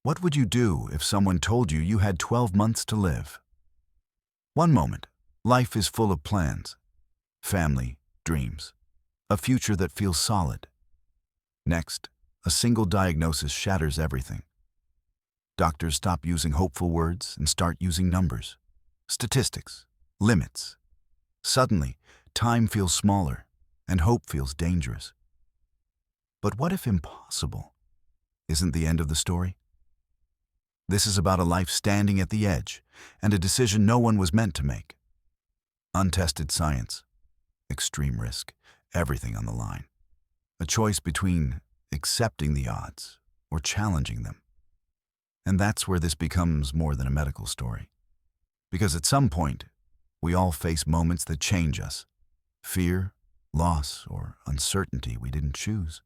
What would you do if someone told you you had 12 months to live? One moment, life is full of plans, family, dreams, a future that feels solid. Next, a single diagnosis shatters everything. Doctors stop using hopeful words and start using numbers, statistics, limits. Suddenly, time feels smaller and hope feels dangerous. But what if impossible isn't the end of the story? This is about a life standing at the edge and a decision no one was meant to make. Untested science, extreme risk, everything on the line. A choice between accepting the odds or challenging them. And that's where this becomes more than a medical story. Because at some point, we all face moments that change us. Fear, loss, or uncertainty we didn't choose.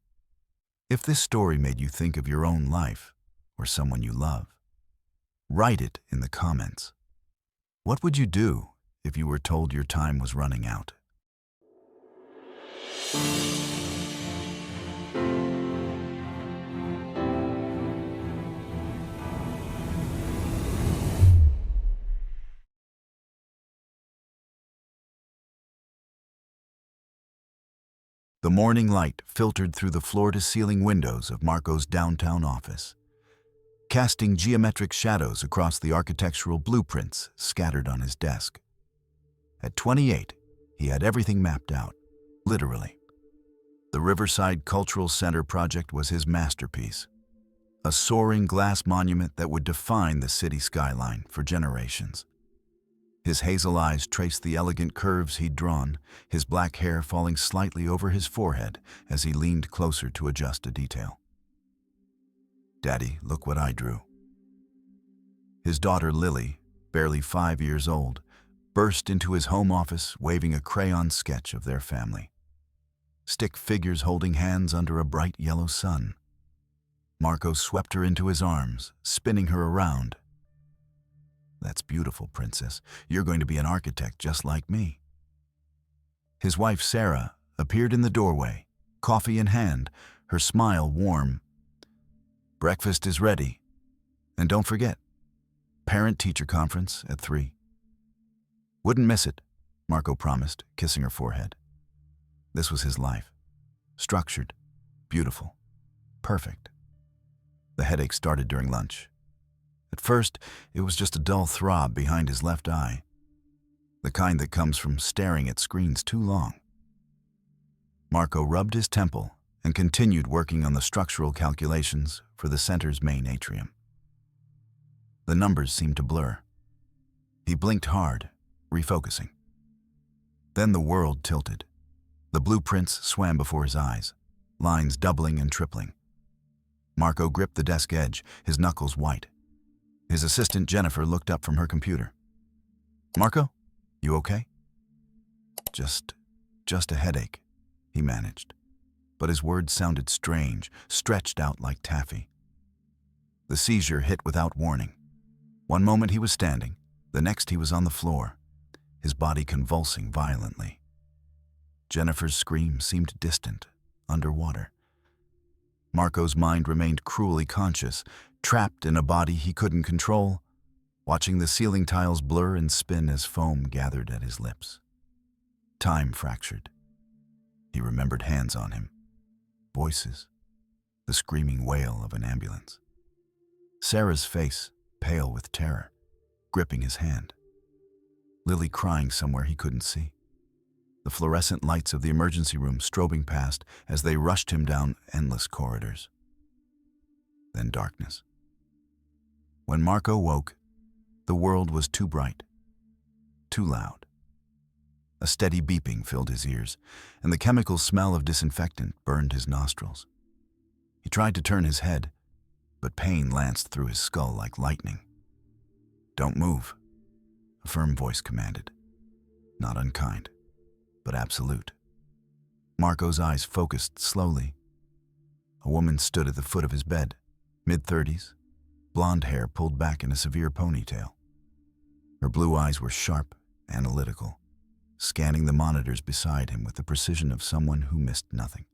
If this story made you think of your own life or someone you love, write it in the comments. What would you do if you were told your time was running out? The morning light filtered through the floor-to-ceiling windows of Marco's downtown office, casting geometric shadows across the architectural blueprints scattered on his desk. At 28, he had everything mapped out, literally. The Riverside Cultural Center project was his masterpiece, a soaring glass monument that would define the city skyline for generations. His hazel eyes traced the elegant curves he'd drawn, his black hair falling slightly over his forehead as he leaned closer to adjust a detail. "Daddy, look what I drew." His daughter Lily, barely 5 years old, burst into his home office waving a crayon sketch of their family. Stick figures holding hands under a bright yellow sun. Marco swept her into his arms, spinning her around. "That's beautiful, Princess. You're going to be an architect just like me." His wife, Sarah, appeared in the doorway, coffee in hand, her smile warm. "Breakfast is ready. And don't forget, parent-teacher conference at 3. "Wouldn't miss it," Marco promised, kissing her forehead. This was his life. Structured, beautiful, perfect. The headache started during lunch. At first, it was just a dull throb behind his left eye, the kind that comes from staring at screens too long. Marco rubbed his temple and continued working on the structural calculations for the center's main atrium. The numbers seemed to blur. He blinked hard, refocusing. Then the world tilted. The blueprints swam before his eyes, lines doubling and tripling. Marco gripped the desk edge, his knuckles white. His assistant Jennifer looked up from her computer. "Marco, you okay?" Just a headache," he managed. But his words sounded strange, stretched out like taffy. The seizure hit without warning. One moment he was standing, the next he was on the floor, his body convulsing violently. Jennifer's scream seemed distant, underwater. Marco's mind remained cruelly conscious, trapped in a body he couldn't control, watching the ceiling tiles blur and spin as foam gathered at his lips. Time fractured. He remembered hands on him, voices, the screaming wail of an ambulance. Sarah's face, pale with terror, gripping his hand. Lily crying somewhere he couldn't see. The fluorescent lights of the emergency room strobing past as they rushed him down endless corridors. Then darkness. When Marco woke, the world was too bright, too loud. A steady beeping filled his ears, and the chemical smell of disinfectant burned his nostrils. He tried to turn his head, but pain lanced through his skull like lightning. "Don't move," a firm voice commanded. Not unkind, but absolute. Marco's eyes focused slowly. A woman stood at the foot of his bed, mid-30s, blonde hair pulled back in a severe ponytail. Her blue eyes were sharp, analytical, scanning the monitors beside him with the precision of someone who missed nothing.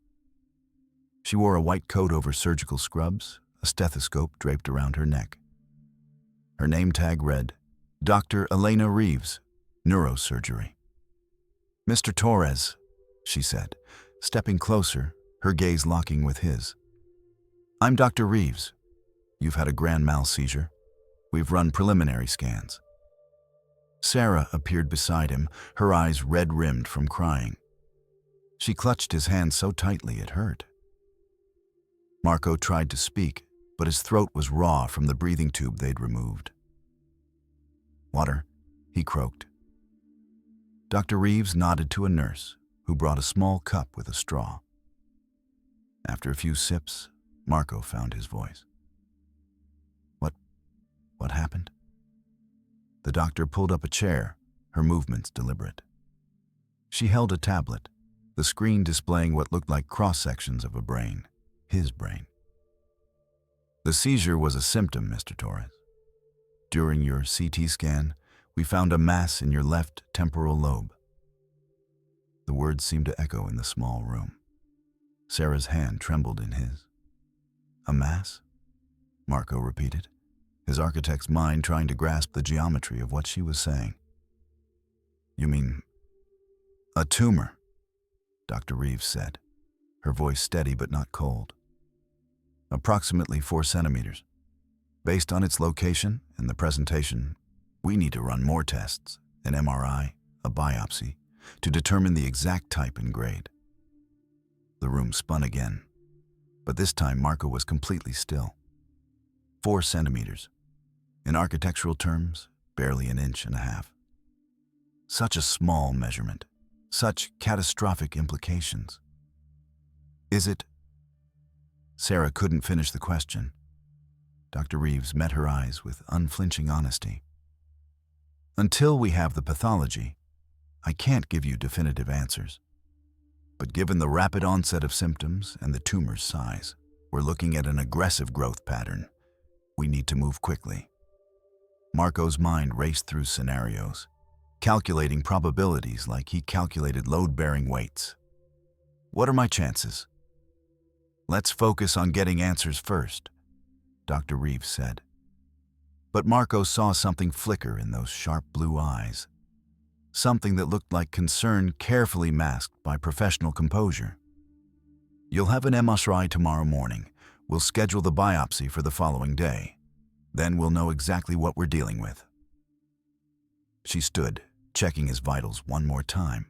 She wore a white coat over surgical scrubs, a a stethoscope draped around her neck. Her name tag read, Dr. Elena Reeves, neurosurgery. Mr. Torres, she said, stepping closer, her gaze locking with his. I'm Dr. Reeves. You've had a grand mal seizure. We've run preliminary scans. Sarah appeared beside him, her eyes red-rimmed from crying. She clutched his hand so tightly it hurt. Marco tried to speak, but his throat was raw from the breathing tube they'd removed. Water, he croaked. Dr. Reeves nodded to a nurse, who brought a small cup with a straw. After a few sips, Marco found his voice. What happened? The doctor pulled up a chair, her movements deliberate. She held a tablet, the screen displaying what looked like cross-sections of a brain, his brain. The seizure was a symptom, Mr. Torres. During your CT scan, we found a mass in your left temporal lobe. The words seemed to echo in the small room. Sarah's hand trembled in his. A mass? Marco repeated, his architect's mind trying to grasp the geometry of what she was saying. You mean a tumor, Dr. Reeves said, her voice steady but not cold. Approximately 4 centimeters. Based on its location and the presentation, we need to run more tests, an MRI, a biopsy, to determine the exact type and grade. The room spun again, but this time Marco was completely still. 4 centimeters. In architectural terms, barely an inch and a half. Such a small measurement, such catastrophic implications. Is it? Sarah couldn't finish the question. Dr. Reeves met her eyes with unflinching honesty. Until we have the pathology, I can't give you definitive answers. But given the rapid onset of symptoms and the tumor's size, we're looking at an aggressive growth pattern. We need to move quickly. Marco's mind raced through scenarios, calculating probabilities like he calculated load-bearing weights. What are my chances? Let's focus on getting answers first, Dr. Reeves said. But Marco saw something flicker in those sharp blue eyes, something that looked like concern carefully masked by professional composure. You'll have an MRI tomorrow morning. We'll schedule the biopsy for the following day. Then we'll know exactly what we're dealing with. She stood, checking his vitals one more time.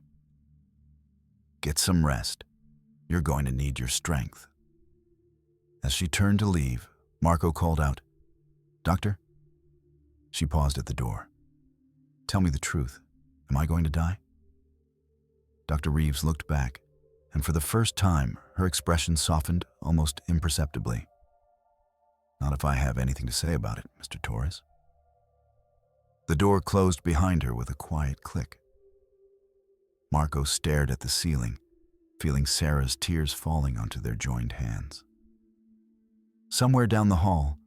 Get some rest. You're going to need your strength. As she turned to leave, Marco called out, Doctor? She paused at the door. Tell me the truth. Am I going to die? Dr. Reeves looked back, and for the first time, her expression softened almost imperceptibly. Not if I have anything to say about it, Mr. Torres. The door closed behind her with a quiet click. Marco stared at the ceiling, feeling Sarah's tears falling onto their joined hands. Somewhere down the hall,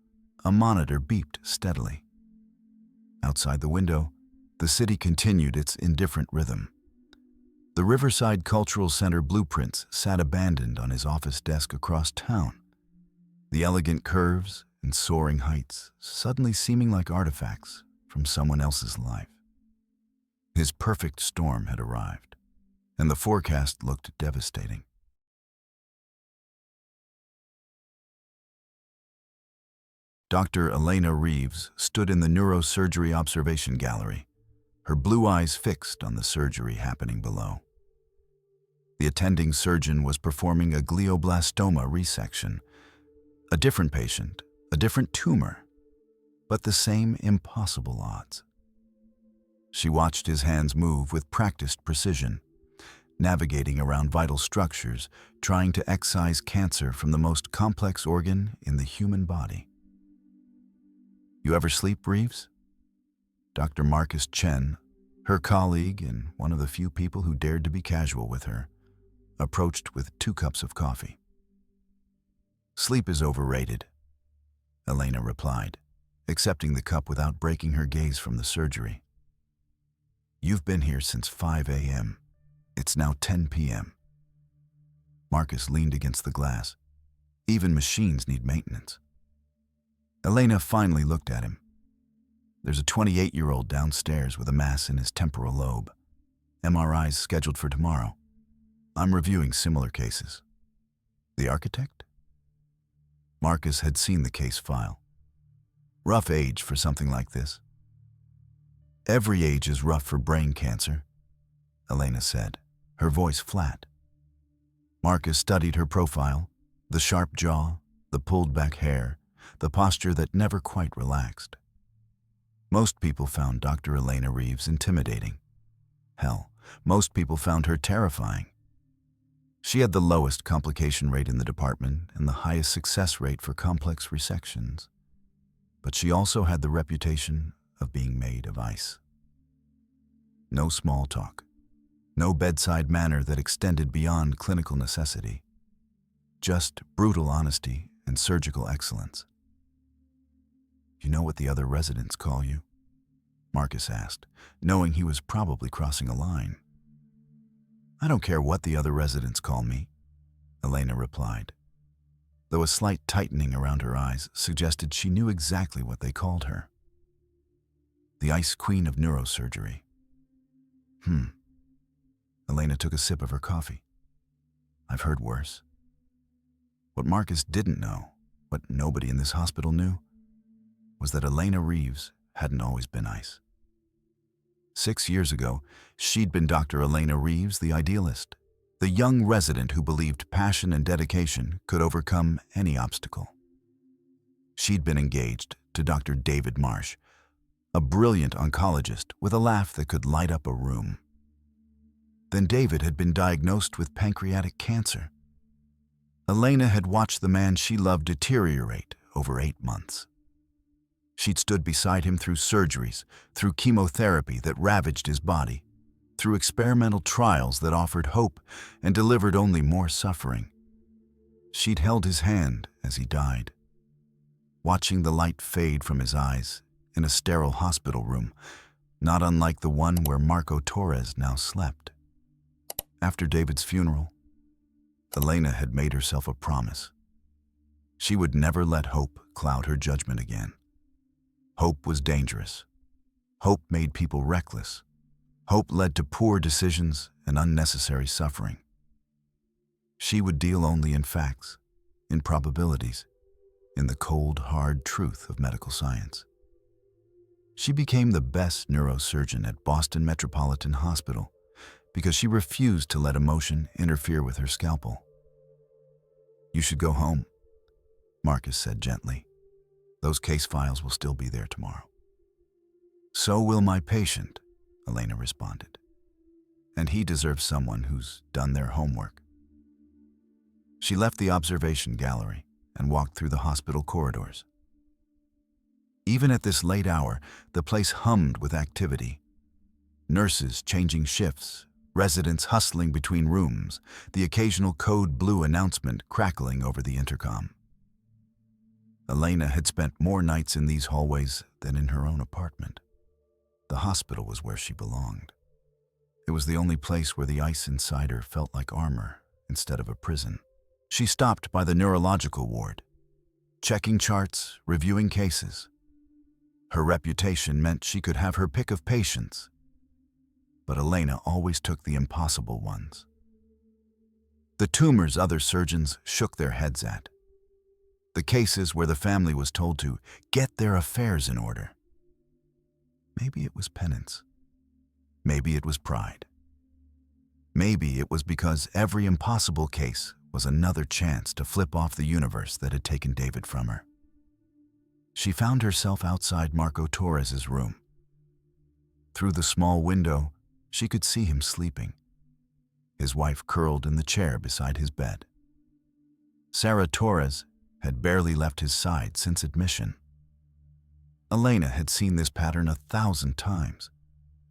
a monitor beeped steadily. Outside the window, the city continued its indifferent rhythm. The Riverside Cultural Center blueprints sat abandoned on his office desk across town, the elegant curves and soaring heights suddenly seeming like artifacts from someone else's life. His perfect storm had arrived, and the forecast looked devastating. Dr. Elena Reeves stood in the neurosurgery observation gallery, her blue eyes fixed on the surgery happening below. The attending surgeon was performing a glioblastoma resection. A different patient, a different tumor, but the same impossible odds. She watched his hands move with practiced precision, navigating around vital structures, trying to excise cancer from the most complex organ in the human body. You ever sleep, Reeves? Dr. Marcus Chen, her colleague and one of the few people who dared to be casual with her, approached with 2 cups of coffee. Sleep is overrated, Elena replied, accepting the cup without breaking her gaze from the surgery. You've been here since 5 a.m. It's now 10 p.m. Marcus leaned against the glass. Even machines need maintenance. Elena finally looked at him. There's a 28-year-old downstairs with a mass in his temporal lobe. MRI's scheduled for tomorrow. I'm reviewing similar cases. The architect? Marcus had seen the case file. Rough age for something like this. Every age is rough for brain cancer, Elena said, her voice flat. Marcus studied her profile, the sharp jaw, the pulled-back hair, the posture that never quite relaxed. Most people found Dr. Elena Reeves intimidating. Hell, most people found her terrifying. She had the lowest complication rate in the department and the highest success rate for complex resections. But she also had the reputation of being made of ice. No small talk. No bedside manner that extended beyond clinical necessity. Just brutal honesty and surgical excellence. You know what the other residents call you? Marcus asked, knowing he was probably crossing a line. I don't care what the other residents call me, Elena replied, though a slight tightening around her eyes suggested she knew exactly what they called her. The Ice Queen of Neurosurgery. Elena took a sip of her coffee. I've heard worse. What Marcus didn't know, what nobody in this hospital knew, was that Elena Reeves hadn't always been ice. 6 years ago, she'd been Dr. Elena Reeves, the idealist, the young resident who believed passion and dedication could overcome any obstacle. She'd been engaged to Dr. David Marsh, a brilliant oncologist with a laugh that could light up a room. Then David had been diagnosed with pancreatic cancer. Elena had watched the man she loved deteriorate over 8 months. She'd stood beside him through surgeries, through chemotherapy that ravaged his body, through experimental trials that offered hope and delivered only more suffering. She'd held his hand as he died, watching the light fade from his eyes in a sterile hospital room, not unlike the one where Marco Torres now slept. After David's funeral, Elena had made herself a promise. She would never let hope cloud her judgment again. Hope was dangerous. Hope made people reckless. Hope led to poor decisions and unnecessary suffering. She would deal only in facts, in probabilities, in the cold, hard truth of medical science. She became the best neurosurgeon at Boston Metropolitan Hospital because she refused to let emotion interfere with her scalpel. You should go home, Marcus said gently. Those case files will still be there tomorrow. So will my patient, Elena responded. And he deserves someone who's done their homework. She left the observation gallery and walked through the hospital corridors. Even at this late hour, the place hummed with activity. Nurses changing shifts, residents hustling between rooms, the occasional code blue announcement crackling over the intercom. Elena had spent more nights in these hallways than in her own apartment. The hospital was where she belonged. It was the only place where the ice inside her felt like armor instead of a prison. She stopped by the neurological ward, checking charts, reviewing cases. Her reputation meant she could have her pick of patients, but Elena always took the impossible ones. The tumors other surgeons shook their heads at. The cases where the family was told to get their affairs in order. Maybe it was penance. Maybe it was pride. Maybe it was because every impossible case was another chance to flip off the universe that had taken David from her. She found herself outside Marco Torres' room. Through the small window, she could see him sleeping, his wife curled in the chair beside his bed. Sarah Torres had barely left his side since admission. Elena had seen this pattern 1,000 times,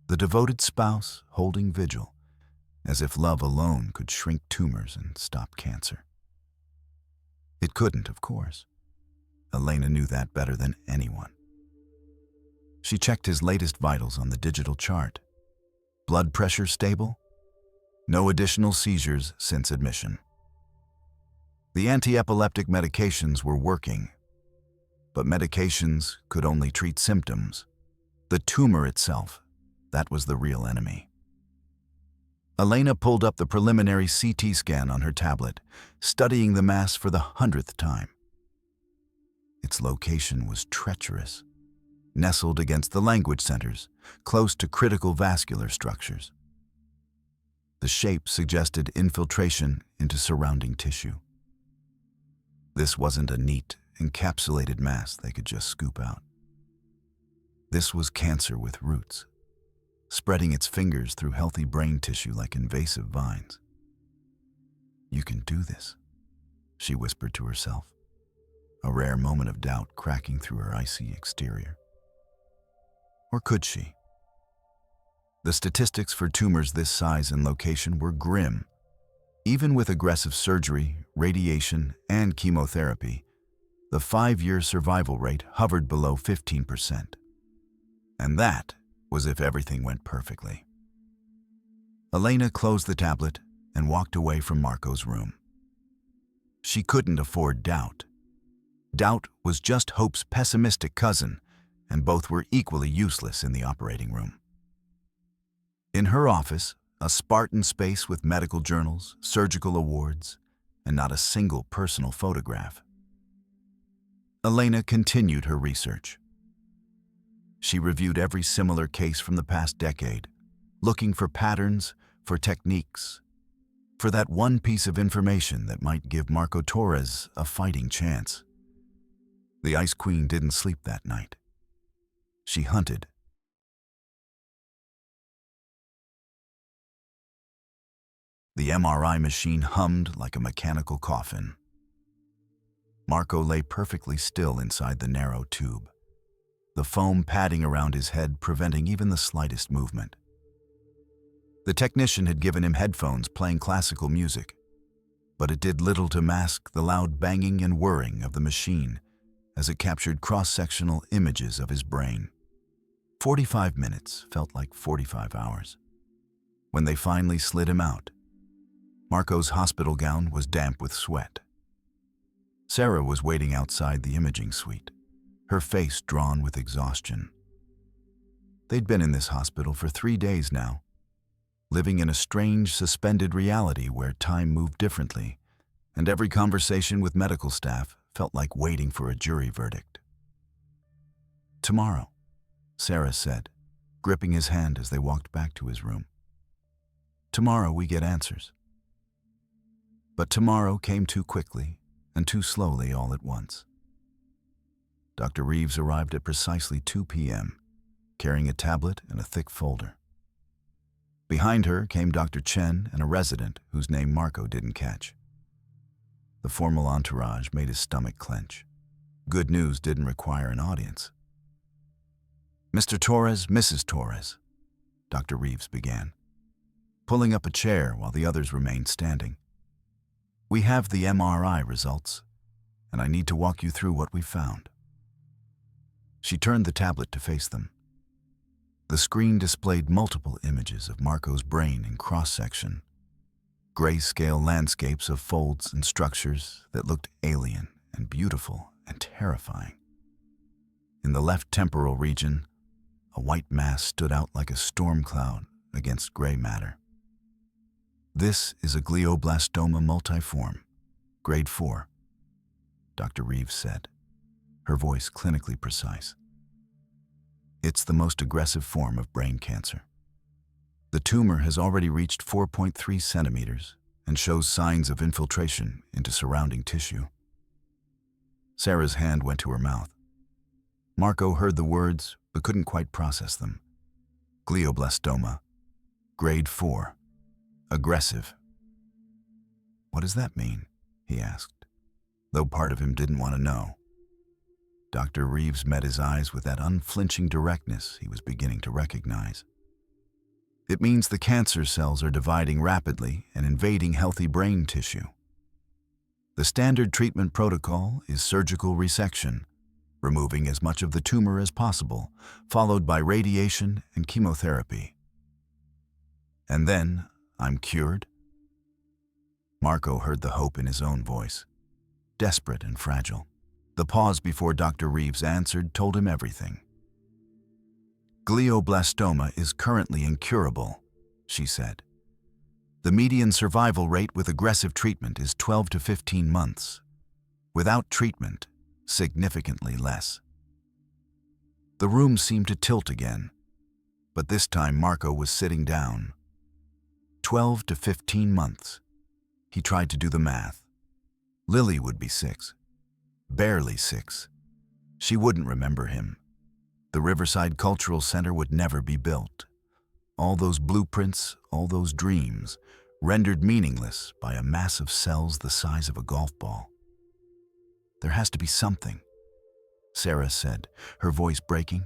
the devoted spouse holding vigil, as if love alone could shrink tumors and stop cancer. It couldn't, of course. Elena knew that better than anyone. She checked his latest vitals on the digital chart. Blood pressure stable? No additional seizures since admission. The anti-epileptic medications were working, But medications could only treat symptoms. The tumor itself, that was the real enemy. Elena pulled up the preliminary CT scan on her tablet, studying the mass for the 100th time. Its location was treacherous, nestled against the language centers, close to critical vascular structures. The shape suggested infiltration into surrounding tissue. This wasn't a neat, encapsulated mass they could just scoop out. This was cancer with roots, spreading its fingers through healthy brain tissue like invasive vines. "You can do this," she whispered to herself, a rare moment of doubt cracking through her icy exterior. Or could she? The statistics for tumors this size and location were grim. Even with aggressive surgery, radiation, and chemotherapy, the 5-year survival rate hovered below 15%. And that was if everything went perfectly. Elena closed the tablet and walked away from Marco's room. She couldn't afford doubt. Doubt was just hope's pessimistic cousin, and both were equally useless in the operating room. In her office, a Spartan space with medical journals, surgical awards, and not a single personal photograph, Elena continued her research. She reviewed every similar case from the past decade, looking for patterns, for techniques, for that one piece of information that might give Marco Torres a fighting chance. The Ice Queen didn't sleep that night. She hunted. The MRI machine hummed like a mechanical coffin. Marco lay perfectly still inside the narrow tube, the foam padding around his head preventing even the slightest movement. The technician had given him headphones playing classical music, but it did little to mask the loud banging and whirring of the machine as it captured cross-sectional images of his brain. 45 minutes felt like 45 hours. When they finally slid him out, Marco's hospital gown was damp with sweat. Sarah was waiting outside the imaging suite, her face drawn with exhaustion. They'd been in this hospital for 3 days now, living in a strange, suspended reality where time moved differently, and every conversation with medical staff felt like waiting for a jury verdict. "Tomorrow," Sarah said, gripping his hand as they walked back to his room. "Tomorrow we get answers." But tomorrow came too quickly and too slowly all at once. Dr. Reeves arrived at precisely 2 p.m., carrying a tablet and a thick folder. Behind her came Dr. Chen and a resident whose name Marco didn't catch. The formal entourage made his stomach clench. Good news didn't require an audience. "Mr. Torres, Mrs. Torres," Dr. Reeves began, pulling up a chair while the others remained standing. "We have the MRI results, and I need to walk you through what we found." She turned the tablet to face them. The screen displayed multiple images of Marco's brain in cross-section, grayscale landscapes of folds and structures that looked alien and beautiful and terrifying. In the left temporal region, a white mass stood out like a storm cloud against gray matter. "This is a glioblastoma multiforme, grade 4, Dr. Reeves said, her voice clinically precise. "It's the most aggressive form of brain cancer. The tumor has already reached 4.3 centimeters and shows signs of infiltration into surrounding tissue." Sarah's hand went to her mouth. Marco heard the words but couldn't quite process them. Glioblastoma, grade 4. Aggressive. "What does that mean?" he asked, though part of him didn't want to know. Dr. Reeves met his eyes with that unflinching directness he was beginning to recognize. "It means the cancer cells are dividing rapidly and invading healthy brain tissue. The standard treatment protocol is surgical resection, removing as much of the tumor as possible, followed by radiation and chemotherapy. And then I'm cured?" Marco heard the hope in his own voice, desperate and fragile. The pause before Dr. Reeves answered told him everything. "Glioblastoma is currently incurable," she said. "The median survival rate with aggressive treatment is 12 to 15 months. Without treatment, significantly less." The room seemed to tilt again, but this time Marco was sitting down. 12 to 15 months. He tried to do the math. Lily would be 6. Barely 6. She wouldn't remember him. The Riverside Cultural Center would never be built. All those blueprints, all those dreams, rendered meaningless by a mass of cells the size of a golf ball. "There has to be something," Sarah said, her voice breaking.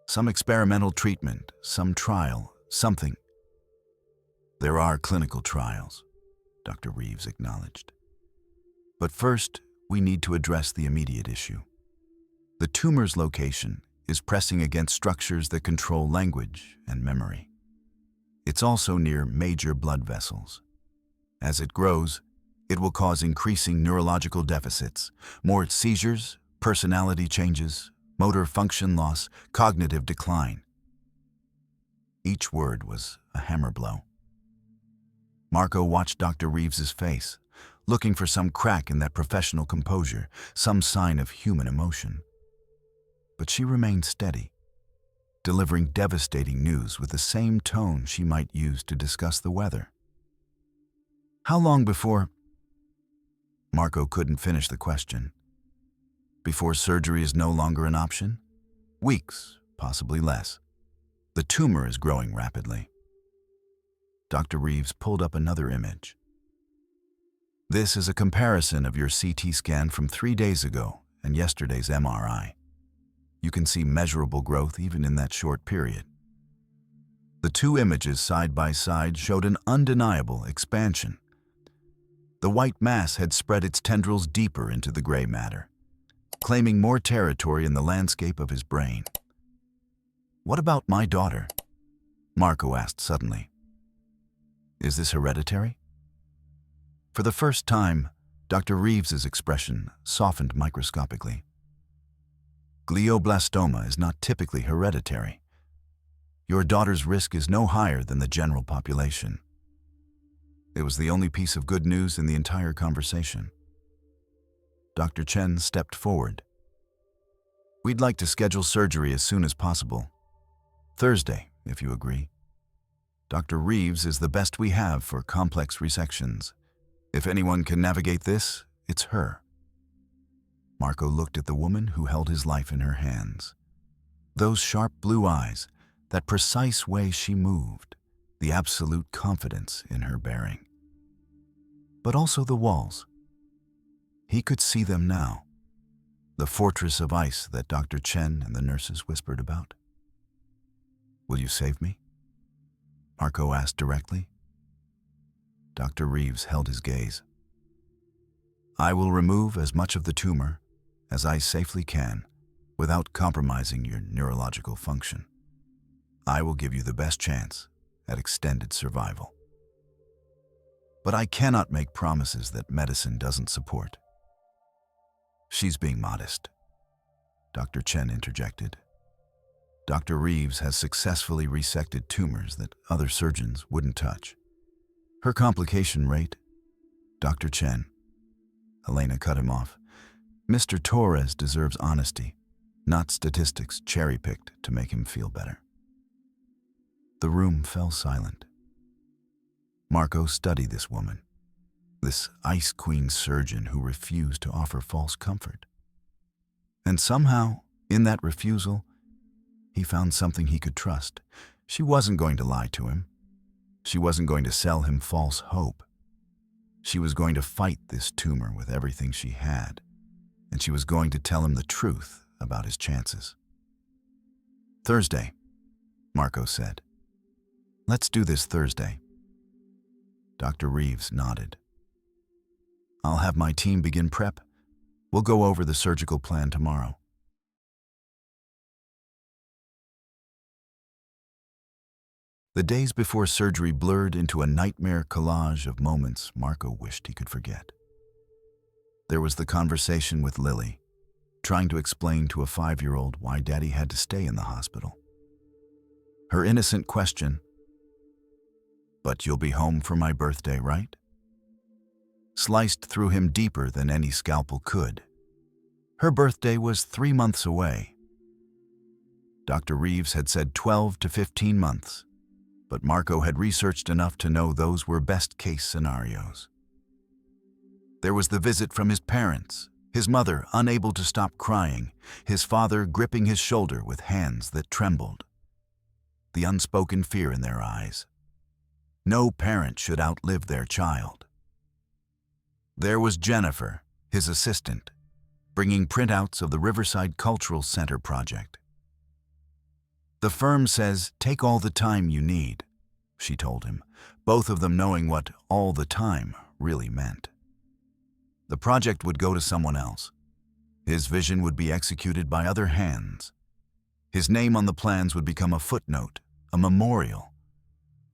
"Some experimental treatment, some trial, something." "There are clinical trials," Dr. Reeves acknowledged. "But first, we need to address the immediate issue. The tumor's location is pressing against structures that control language and memory. It's also near major blood vessels. As it grows, it will cause increasing neurological deficits, more seizures, personality changes, motor function loss, cognitive decline." Each word was a hammer blow. Marco watched Dr. Reeves's face, looking for some crack in that professional composure, some sign of human emotion. But she remained steady, delivering devastating news with the same tone she might use to discuss the weather. "How long before—" Marco couldn't finish the question. "Before surgery is no longer an option? Weeks, possibly less. The tumor is growing rapidly." Dr. Reeves pulled up another image. "This is a comparison of your CT scan from 3 days ago and yesterday's MRI. You can see measurable growth even in that short period." The two images side by side showed an undeniable expansion. The white mass had spread its tendrils deeper into the gray matter, claiming more territory in the landscape of his brain. "What about my daughter?" Marco asked suddenly. "Is this hereditary?" For the first time, Dr. Reeves's expression softened microscopically. "Glioblastoma is not typically hereditary. Your daughter's risk is no higher than the general population." It was the only piece of good news in the entire conversation. Dr. Chen stepped forward. "We'd like to schedule surgery as soon as possible. Thursday, if you agree. Dr. Reeves is the best we have for complex resections. If anyone can navigate this, it's her." Marco looked at the woman who held his life in her hands. Those sharp blue eyes, that precise way she moved, the absolute confidence in her bearing. But also the walls. He could see them now. The fortress of ice that Dr. Chen and the nurses whispered about. "Will you save me?" Marco asked directly. Dr. Reeves held his gaze. "I will remove as much of the tumor as I safely can without compromising your neurological function. I will give you the best chance at extended survival. But I cannot make promises that medicine doesn't support." "She's being modest," Dr. Chen interjected. "Dr. Reeves has successfully resected tumors that other surgeons wouldn't touch. Her complication rate—" "Dr. Chen," Elena cut him off, "Mr. Torres deserves honesty, not statistics cherry-picked to make him feel better." The room fell silent. Marco studied this woman, this Ice Queen surgeon who refused to offer false comfort. And somehow, in that refusal, he found something he could trust. She wasn't going to lie to him. She wasn't going to sell him false hope. She was going to fight this tumor with everything she had, and she was going to tell him the truth about his chances. "Thursday," Marco said. "Let's do this Thursday." Dr. Reeves nodded. "I'll have my team begin prep. We'll go over the surgical plan tomorrow." The days before surgery blurred into a nightmare collage of moments Marco wished he could forget. There was the conversation with Lily, trying to explain to a 5-year-old why Daddy had to stay in the hospital. Her innocent question, "But you'll be home for my birthday, right?" sliced through him deeper than any scalpel could. Her birthday was 3 months away. Dr. Reeves had said 12 to 15 months, but Marco had researched enough to know those were best-case scenarios. There was the visit from his parents, his mother unable to stop crying, his father gripping his shoulder with hands that trembled. The unspoken fear in their eyes. No parent should outlive their child. There was Jennifer, his assistant, bringing printouts of the Riverside Cultural Center project. "The firm says, take all the time you need," she told him, both of them knowing what all the time really meant. The project would go to someone else. His vision would be executed by other hands. His name on the plans would become a footnote, a memorial.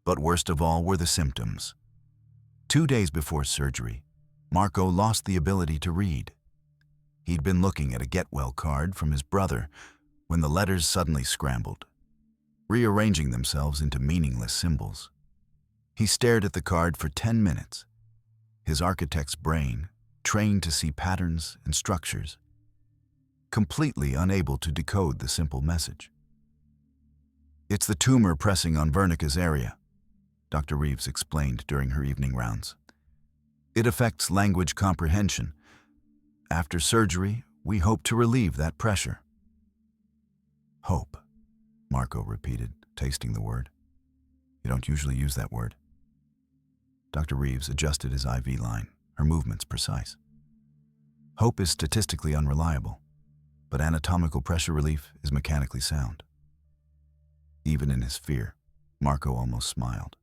But worst of all were the symptoms. 2 days before surgery, Marco lost the ability to read. He'd been looking at a get-well card from his brother when the letters suddenly scrambled, rearranging themselves into meaningless symbols. He stared at the card for 10 minutes, his architect's brain trained to see patterns and structures, completely unable to decode the simple message. "It's the tumor pressing on Wernicke's area," Dr. Reeves explained during her evening rounds. "It affects language comprehension. After surgery, we hope to relieve that pressure." "Hope," Marco repeated, tasting the word. "You don't usually use that word." Dr. Reeves adjusted his IV line, her movements precise. "Hope is statistically unreliable, but anatomical pressure relief is mechanically sound." Even in his fear, Marco almost smiled.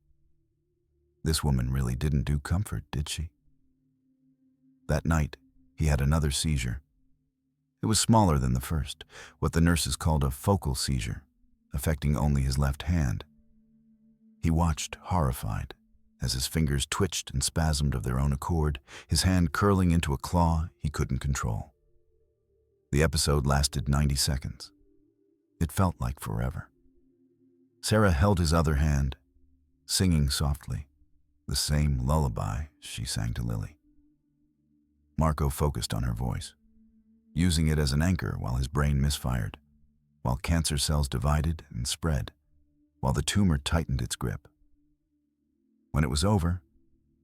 This woman really didn't do comfort, did she? That night, he had another seizure. It was smaller than the first, what the nurses called a focal seizure, affecting only his left hand. He watched, horrified, as his fingers twitched and spasmed of their own accord, his hand curling into a claw he couldn't control. The episode lasted 90 seconds. It felt like forever. Sarah held his other hand, singing softly, the same lullaby she sang to Lily. Marco focused on her voice, using it as an anchor while his brain misfired, while cancer cells divided and spread, while the tumor tightened its grip. When it was over,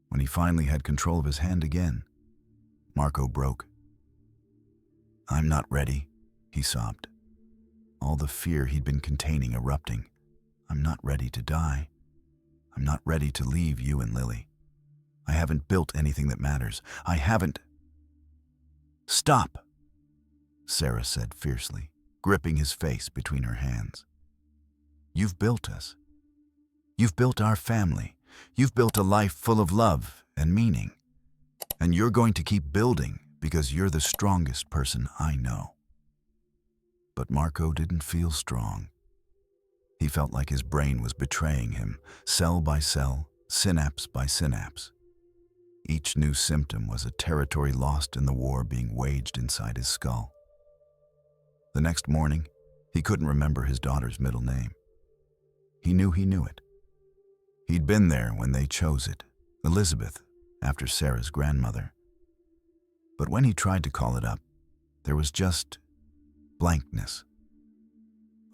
when he finally had control of his hand again, Marco broke. "I'm not ready," he sobbed, all the fear he'd been containing erupting. "I'm not ready to die. I'm not ready to leave you and Lily. I haven't built anything that matters. I haven't—" "Stop," Sarah said fiercely, gripping his face between her hands. "You've built us. You've built our family. You've built a life full of love and meaning. And you're going to keep building because you're the strongest person I know." But Marco didn't feel strong. He felt like his brain was betraying him, cell by cell, synapse by synapse. Each new symptom was a territory lost in the war being waged inside his skull. The next morning, he couldn't remember his daughter's middle name. He knew it. He'd been there when they chose it, Elizabeth, after Sarah's grandmother. But when he tried to call it up, there was just blankness.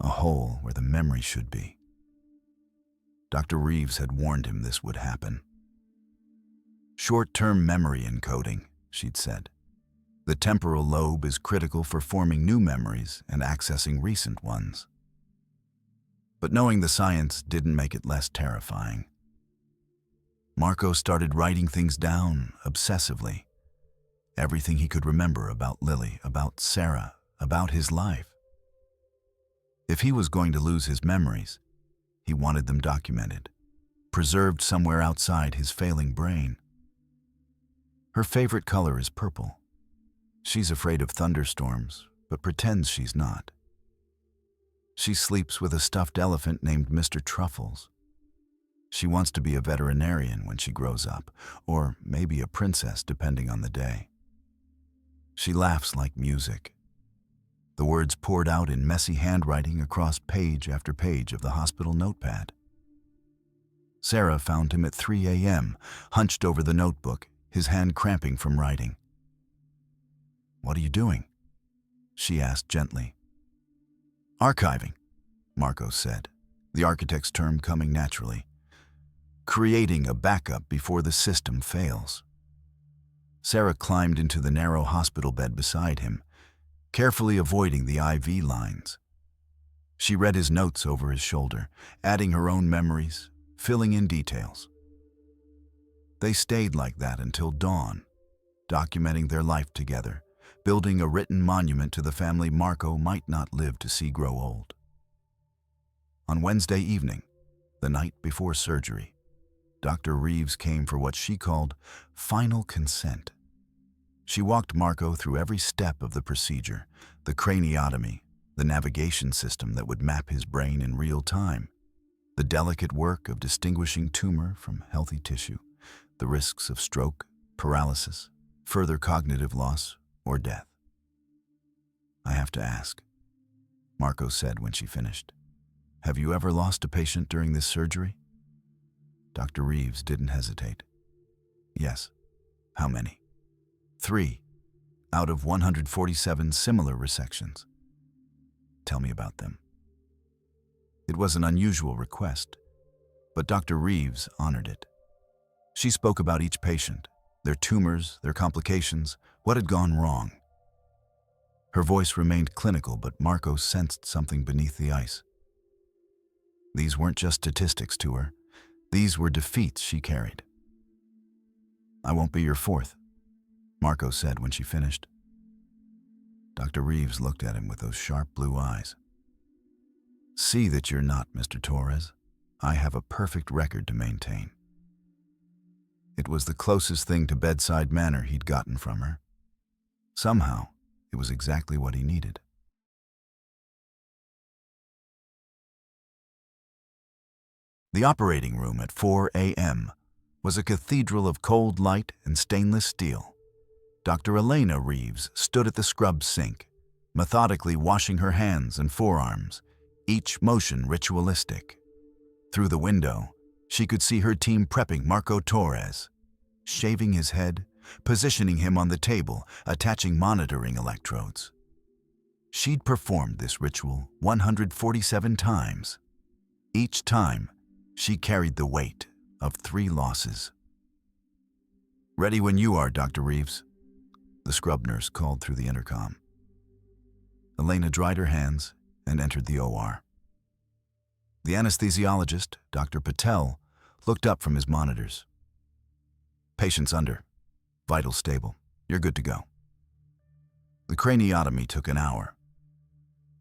A hole where the memory should be. Dr. Reeves had warned him this would happen. "Short-term memory encoding," she'd said. "The temporal lobe is critical for forming new memories and accessing recent ones." But knowing the science didn't make it less terrifying. Marco started writing things down obsessively. Everything he could remember about Lily, about Sarah, about his life. If he was going to lose his memories, he wanted them documented, preserved somewhere outside his failing brain. Her favorite color is purple. She's afraid of thunderstorms, but pretends she's not. She sleeps with a stuffed elephant named Mr. Truffles. She wants to be a veterinarian when she grows up, or maybe a princess depending on the day. She laughs like music, The words poured out in messy handwriting across page after page of the hospital notepad. Sarah found him at 3 a.m., hunched over the notebook, his hand cramping from writing. "What are you doing?" she asked gently. "Archiving," Marco said, the architect's term coming naturally. "Creating a backup before the system fails." Sarah climbed into the narrow hospital bed beside him, carefully avoiding the IV lines. She read his notes over his shoulder, adding her own memories, filling in details. They stayed like that until dawn, documenting their life together, building a written monument to the family Marco might not live to see grow old. On Wednesday evening, the night before surgery, Dr. Reeves came for what she called final consent. She walked Marco through every step of the procedure, the craniotomy, the navigation system that would map his brain in real time, the delicate work of distinguishing tumor from healthy tissue, the risks of stroke, paralysis, further cognitive loss, or death. "I have to ask," Marco said when she finished. "Have you ever lost a patient during this surgery?" Dr. Reeves didn't hesitate. "Yes." "How many?" 3, out of 147 similar resections." "Tell me about them." It was an unusual request, but Dr. Reeves honored it. She spoke about each patient, their tumors, their complications, what had gone wrong. Her voice remained clinical, but Marco sensed something beneath the ice. These weren't just statistics to her. These were defeats she carried. "I won't be your fourth," Marco said when she finished. Dr. Reeves looked at him with those sharp blue eyes. "See that you're not, Mr. Torres. I have a perfect record to maintain." It was the closest thing to bedside manner he'd gotten from her. Somehow, it was exactly what he needed. The operating room at 4 a.m. was a cathedral of cold light and stainless steel. Dr. Elena Reeves stood at the scrub sink, methodically washing her hands and forearms, each motion ritualistic. Through the window, she could see her team prepping Marco Torres, shaving his head, positioning him on the table, attaching monitoring electrodes. She'd performed this ritual 147 times. Each time, she carried the weight of 3 losses. "Ready when you are, Dr. Reeves," the scrub nurse called through the intercom. Elena dried her hands and entered the OR. The anesthesiologist, Dr. Patel, looked up from his monitors. "Patient's under. Vital stable. You're good to go." The craniotomy took an hour.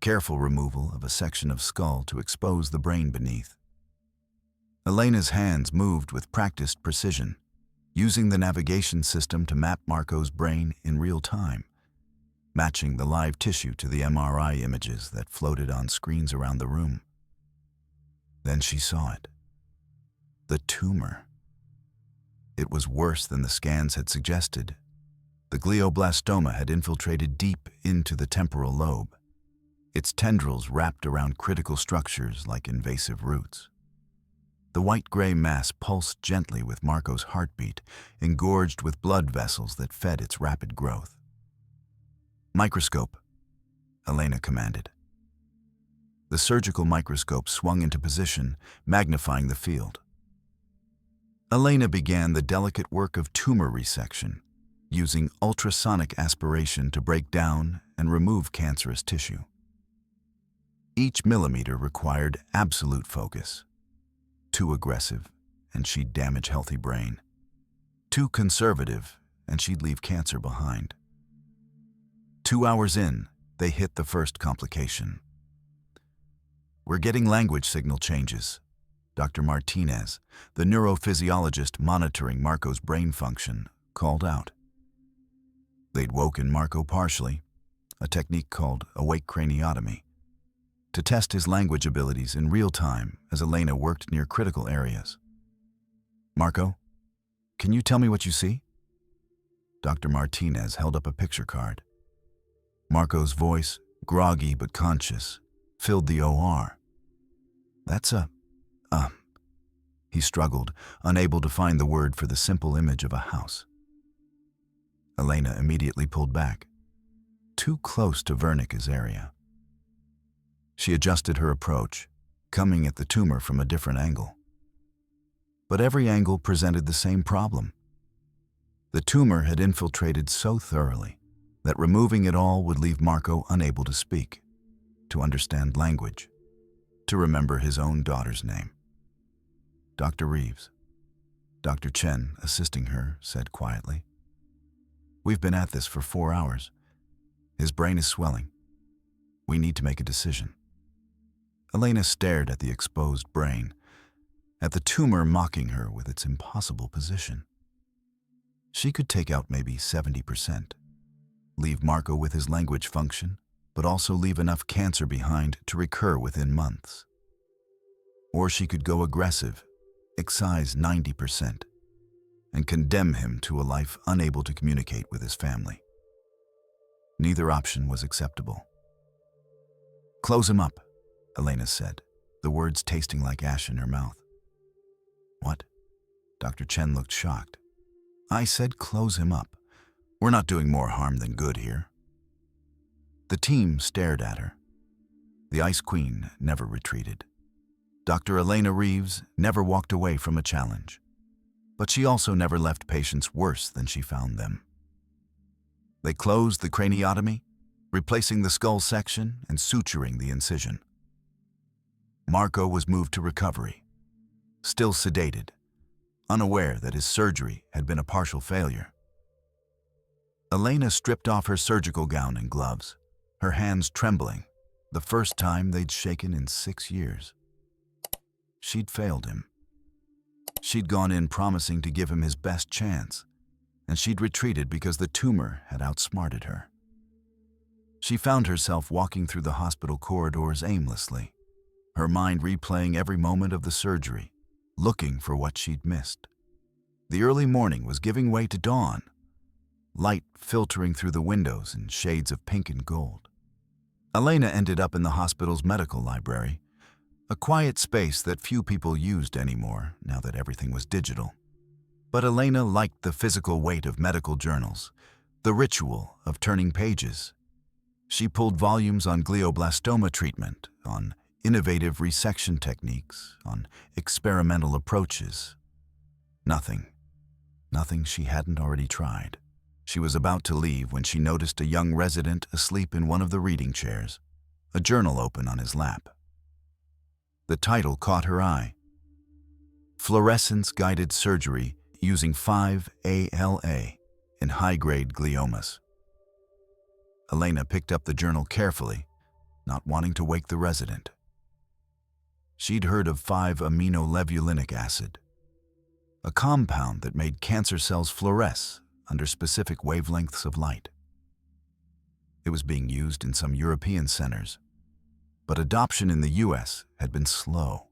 Careful removal of a section of skull to expose the brain beneath. Elena's hands moved with practiced precision, using the navigation system to map Marco's brain in real time, matching the live tissue to the MRI images that floated on screens around the room. Then she saw it. The tumor. It was worse than the scans had suggested. The glioblastoma had infiltrated deep into the temporal lobe, its tendrils wrapped around critical structures like invasive roots. The white-gray mass pulsed gently with Marco's heartbeat, engorged with blood vessels that fed its rapid growth. "Microscope," Elena commanded. The surgical microscope swung into position, magnifying the field. Elena began the delicate work of tumor resection, using ultrasonic aspiration to break down and remove cancerous tissue. Each millimeter required absolute focus. Too aggressive, and she'd damage healthy brain. Too conservative, and she'd leave cancer behind. 2 hours in, they hit the first complication. "We're getting language signal changes," Dr. Martinez, the neurophysiologist monitoring Marco's brain function, called out. They'd woken Marco partially, a technique called awake craniotomy, to test his language abilities in real time as Elena worked near critical areas. "Marco, can you tell me what you see?" Dr. Martinez held up a picture card. Marco's voice, groggy but conscious, filled the OR. That's he struggled, unable to find the word for the simple image of a house. Elena immediately pulled back, too close to Wernicke's area. She adjusted her approach, coming at the tumor from a different angle. But every angle presented the same problem. The tumor had infiltrated so thoroughly that removing it all would leave Marco unable to speak, to understand language, to remember his own daughter's name. Dr. Reeves. Dr. Chen, assisting her, said quietly, "We've been at this for 4 hours. His brain is swelling. We need to make a decision." Elena stared at the exposed brain, at the tumor mocking her with its impossible position. She could take out maybe 70%, leave Marco with his language function, but also leave enough cancer behind to recur within months. Or she could go aggressive, excise 90%, and condemn him to a life unable to communicate with his family. Neither option was acceptable. "Close him up," Elena said, the words tasting like ash in her mouth. "What?" Dr. Chen looked shocked. "I said close him up. We're not doing more harm than good here." The team stared at her. The Ice Queen never retreated. Dr. Elena Reeves never walked away from a challenge. But she also never left patients worse than she found them. They closed the craniotomy, replacing the skull section and suturing the incision. Marco was moved to recovery, still sedated, unaware that his surgery had been a partial failure. Elena stripped off her surgical gown and gloves, her hands trembling, the first time they'd shaken in 6 years. She'd failed him. She'd gone in promising to give him his best chance, and she'd retreated because the tumor had outsmarted her. She found herself walking through the hospital corridors aimlessly, her mind replaying every moment of the surgery, looking for what she'd missed. The early morning was giving way to dawn, light filtering through the windows in shades of pink and gold. Elena ended up in the hospital's medical library, a quiet space that few people used anymore now that everything was digital. But Elena liked the physical weight of medical journals, the ritual of turning pages. She pulled volumes on glioblastoma treatment, on innovative resection techniques, on experimental approaches. Nothing she hadn't already tried. She was about to leave when she noticed a young resident asleep in one of the reading chairs, a journal open on his lap. The title caught her eye: Fluorescence-Guided Surgery Using 5-ALA in High-Grade Gliomas. Elena picked up the journal carefully, not wanting to wake the resident. She'd heard of 5-aminolevulinic acid, a compound that made cancer cells fluoresce under specific wavelengths of light. It was being used in some European centers, but adoption in the US had been slow.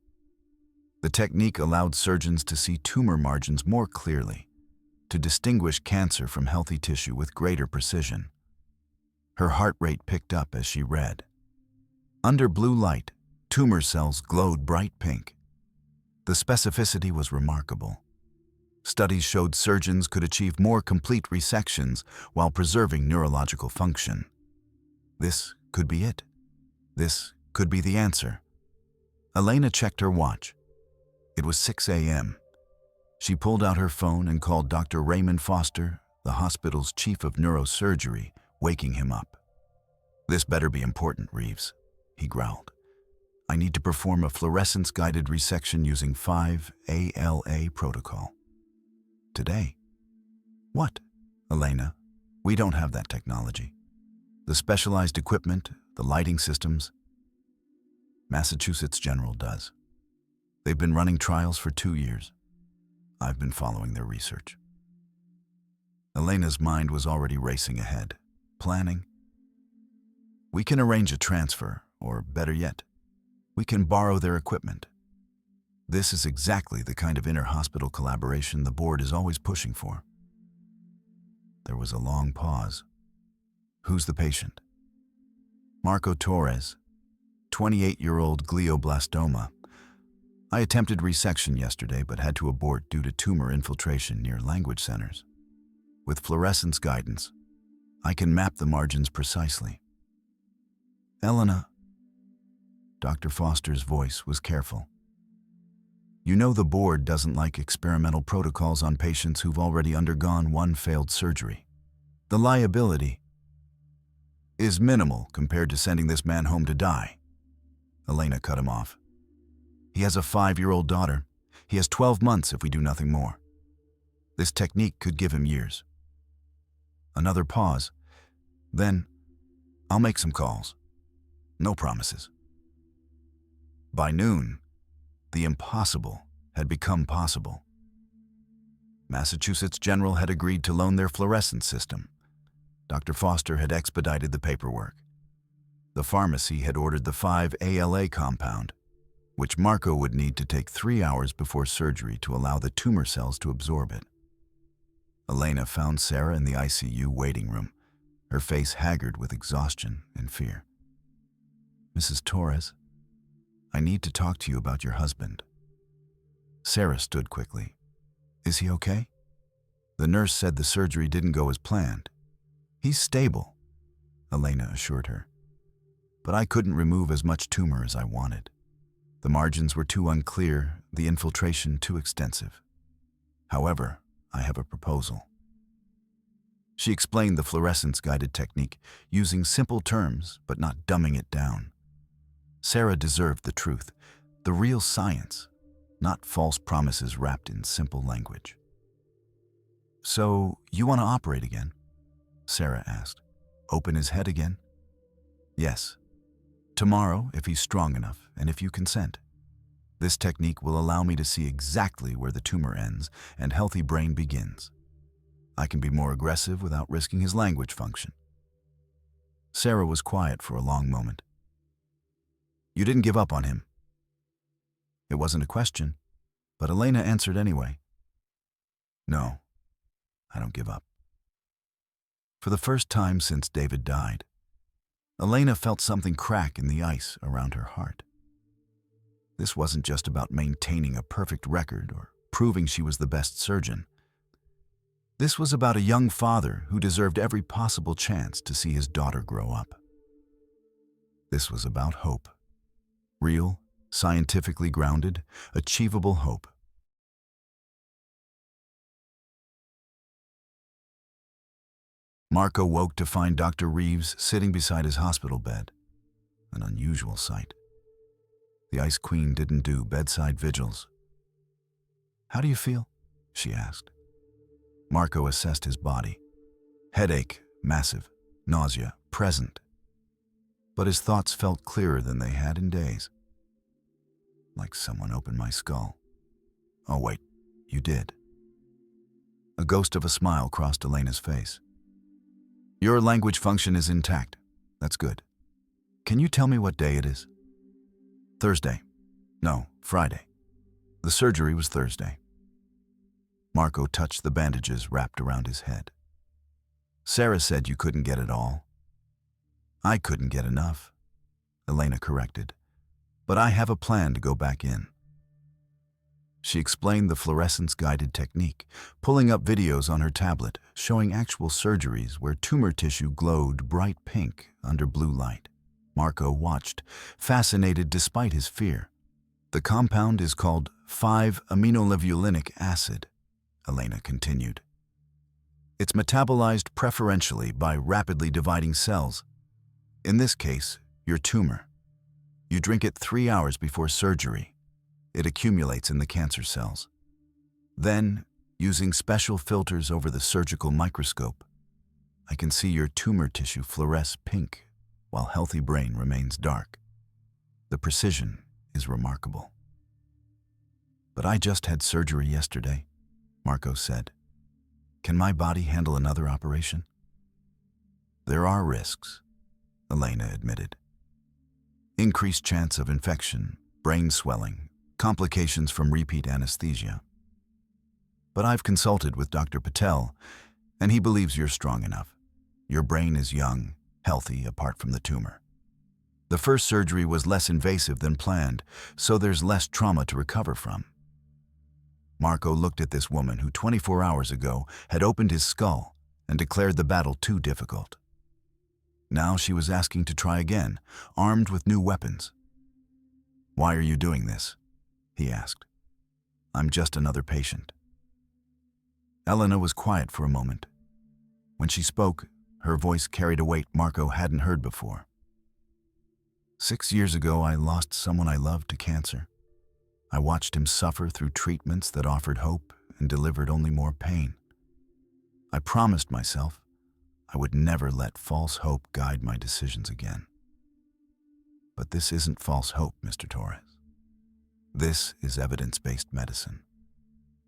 The technique allowed surgeons to see tumor margins more clearly, to distinguish cancer from healthy tissue with greater precision. Her heart rate picked up as she read. Under blue light, tumor cells glowed bright pink. The specificity was remarkable. Studies showed surgeons could achieve more complete resections while preserving neurological function. This could be it. This could be the answer. Elena checked her watch. It was 6 a.m. She pulled out her phone and called Dr. Raymond Foster, the hospital's chief of neurosurgery, waking him up. "This better be important, Reeves," he growled. "I need to perform a fluorescence-guided resection using 5-ALA protocol. Today." "What?" "Elena, we don't have that technology. The specialized equipment, the lighting systems, Massachusetts General does. They've been running trials for 2 years. I've been following their research." Elena's mind was already racing ahead, planning. "We can arrange a transfer, or better yet, we can borrow their equipment. This is exactly the kind of inter-hospital collaboration the board is always pushing for." There was a long pause. "Who's the patient?" Marco Torres, 28-year-old glioblastoma. I attempted resection yesterday but had to abort due to tumor infiltration near language centers. With fluorescence guidance, I can map the margins precisely. Elena, Dr. Foster's voice was careful. You know the board doesn't like experimental protocols on patients who've already undergone one failed surgery. The liability is minimal compared to sending this man home to die. Elena cut him off. He has a 5-year-old daughter. He has 12 months if we do nothing more. This technique could give him years. Another pause. Then, I'll make some calls. No promises. By noon, the impossible had become possible. Massachusetts General had agreed to loan their fluorescence system. Dr. Foster had expedited the paperwork. The pharmacy had ordered the 5-ALA compound, which Marco would need to take 3 hours before surgery to allow the tumor cells to absorb it. Elena found Sarah in the ICU waiting room, her face haggard with exhaustion and fear. Mrs. Torres, I need to talk to you about your husband. Sarah stood quickly. Is he okay? The nurse said the surgery didn't go as planned. He's stable, Elena assured her. But I couldn't remove as much tumor as I wanted. The margins were too unclear, the infiltration too extensive. However, I have a proposal. She explained the fluorescence-guided technique, using simple terms but not dumbing it down. Sarah deserved the truth, the real science, not false promises wrapped in simple language. So, you want to operate again? Sarah asked. Open his head again? Yes. Tomorrow, if he's strong enough, and if you consent. This technique will allow me to see exactly where the tumor ends and healthy brain begins. I can be more aggressive without risking his language function. Sarah was quiet for a long moment. You didn't give up on him. It wasn't a question, but Elena answered anyway. No, I don't give up. For the first time since David died, Elena felt something crack in the ice around her heart. This wasn't just about maintaining a perfect record or proving she was the best surgeon. This was about a young father who deserved every possible chance to see his daughter grow up. This was about hope. Real, scientifically grounded, achievable hope. Marco woke to find Dr. Reeves sitting beside his hospital bed, an unusual sight. The Ice Queen didn't do bedside vigils. How do you feel? She asked. Marco assessed his body. Headache, massive. Nausea, present. But his thoughts felt clearer than they had in days. Like someone opened my skull. Oh wait, you did. A ghost of a smile crossed Elena's face. Your language function is intact. That's good. Can you tell me what day it is? Thursday. No, Friday. The surgery was Thursday. Marco touched the bandages wrapped around his head. Sarah said you couldn't get it all. I couldn't get enough, Elena corrected. But I have a plan to go back in. She explained the fluorescence-guided technique, pulling up videos on her tablet, showing actual surgeries where tumor tissue glowed bright pink under blue light. Marco watched, fascinated despite his fear. The compound is called 5-aminolevulinic acid, Elena continued. It's metabolized preferentially by rapidly dividing cells. In this case, your tumor. You drink it 3 hours before surgery. It accumulates in the cancer cells. Then, using special filters over the surgical microscope, I can see your tumor tissue fluoresce pink while healthy brain remains dark. The precision is remarkable. But I just had surgery yesterday, Marco said. Can my body handle another operation? There are risks, Elena admitted. Increased chance of infection, brain swelling, complications from repeat anesthesia. But I've consulted with Dr. Patel, and he believes you're strong enough. Your brain is young, healthy apart from the tumor. The first surgery was less invasive than planned, so there's less trauma to recover from. Marco looked at this woman who 24 hours ago had opened his skull and declared the battle too difficult. Now she was asking to try again, armed with new weapons. "Why are you doing this?" he asked. "I'm just another patient." Elena was quiet for a moment. When she spoke, her voice carried a weight Marco hadn't heard before. 6 years ago, I lost someone I loved to cancer. I watched him suffer through treatments that offered hope and delivered only more pain. I promised myself I would never let false hope guide my decisions again. But this isn't false hope, Mr. Torres. This is evidence-based medicine.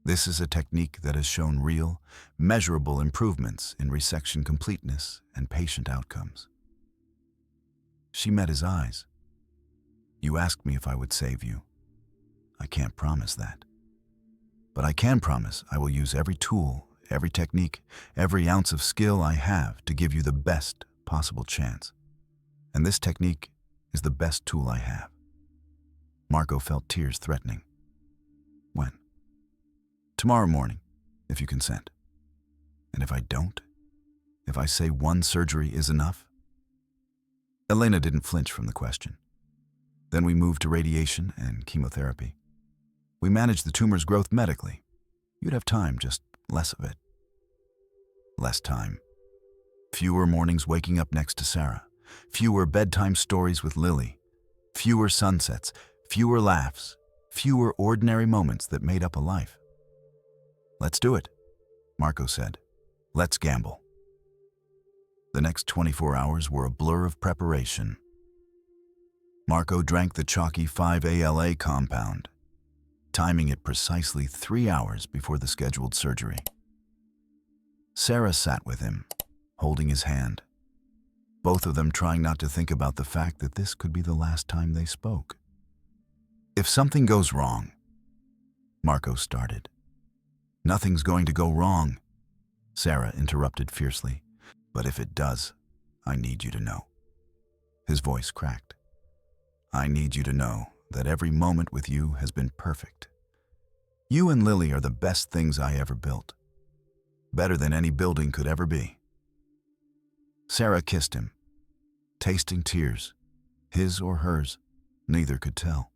This is a technique that has shown real, measurable improvements in resection completeness and patient outcomes. She met his eyes. "You asked me if I would save you. I can't promise that. But I can promise I will use every tool, every technique, every ounce of skill I have to give you the best possible chance. And this technique is the best tool I have." Marco felt tears threatening. "When?" "Tomorrow morning, if you consent." "And if I don't? If I say one surgery is enough?" Elena didn't flinch from the question. Then we moved to radiation and chemotherapy. We managed the tumor's growth medically. You'd have time, just less of it. Less time. Fewer mornings waking up next to Sarah. Fewer bedtime stories with Lily. Fewer sunsets. Fewer laughs. Fewer ordinary moments that made up a life. "Let's do it," Marco said. "Let's gamble." The next 24 hours were a blur of preparation. Marco drank the chalky 5-ALA compound, timing it precisely 3 hours before the scheduled surgery. Sarah sat with him, holding his hand, both of them trying not to think about the fact that this could be the last time they spoke. "If something goes wrong," Marco started. "Nothing's going to go wrong," Sarah interrupted fiercely. "But if it does, I need you to know." His voice cracked. "I need you to know that every moment with you has been perfect. You and Lily are the best things I ever built. Better than any building could ever be." Sarah kissed him, tasting tears, his or hers, neither could tell.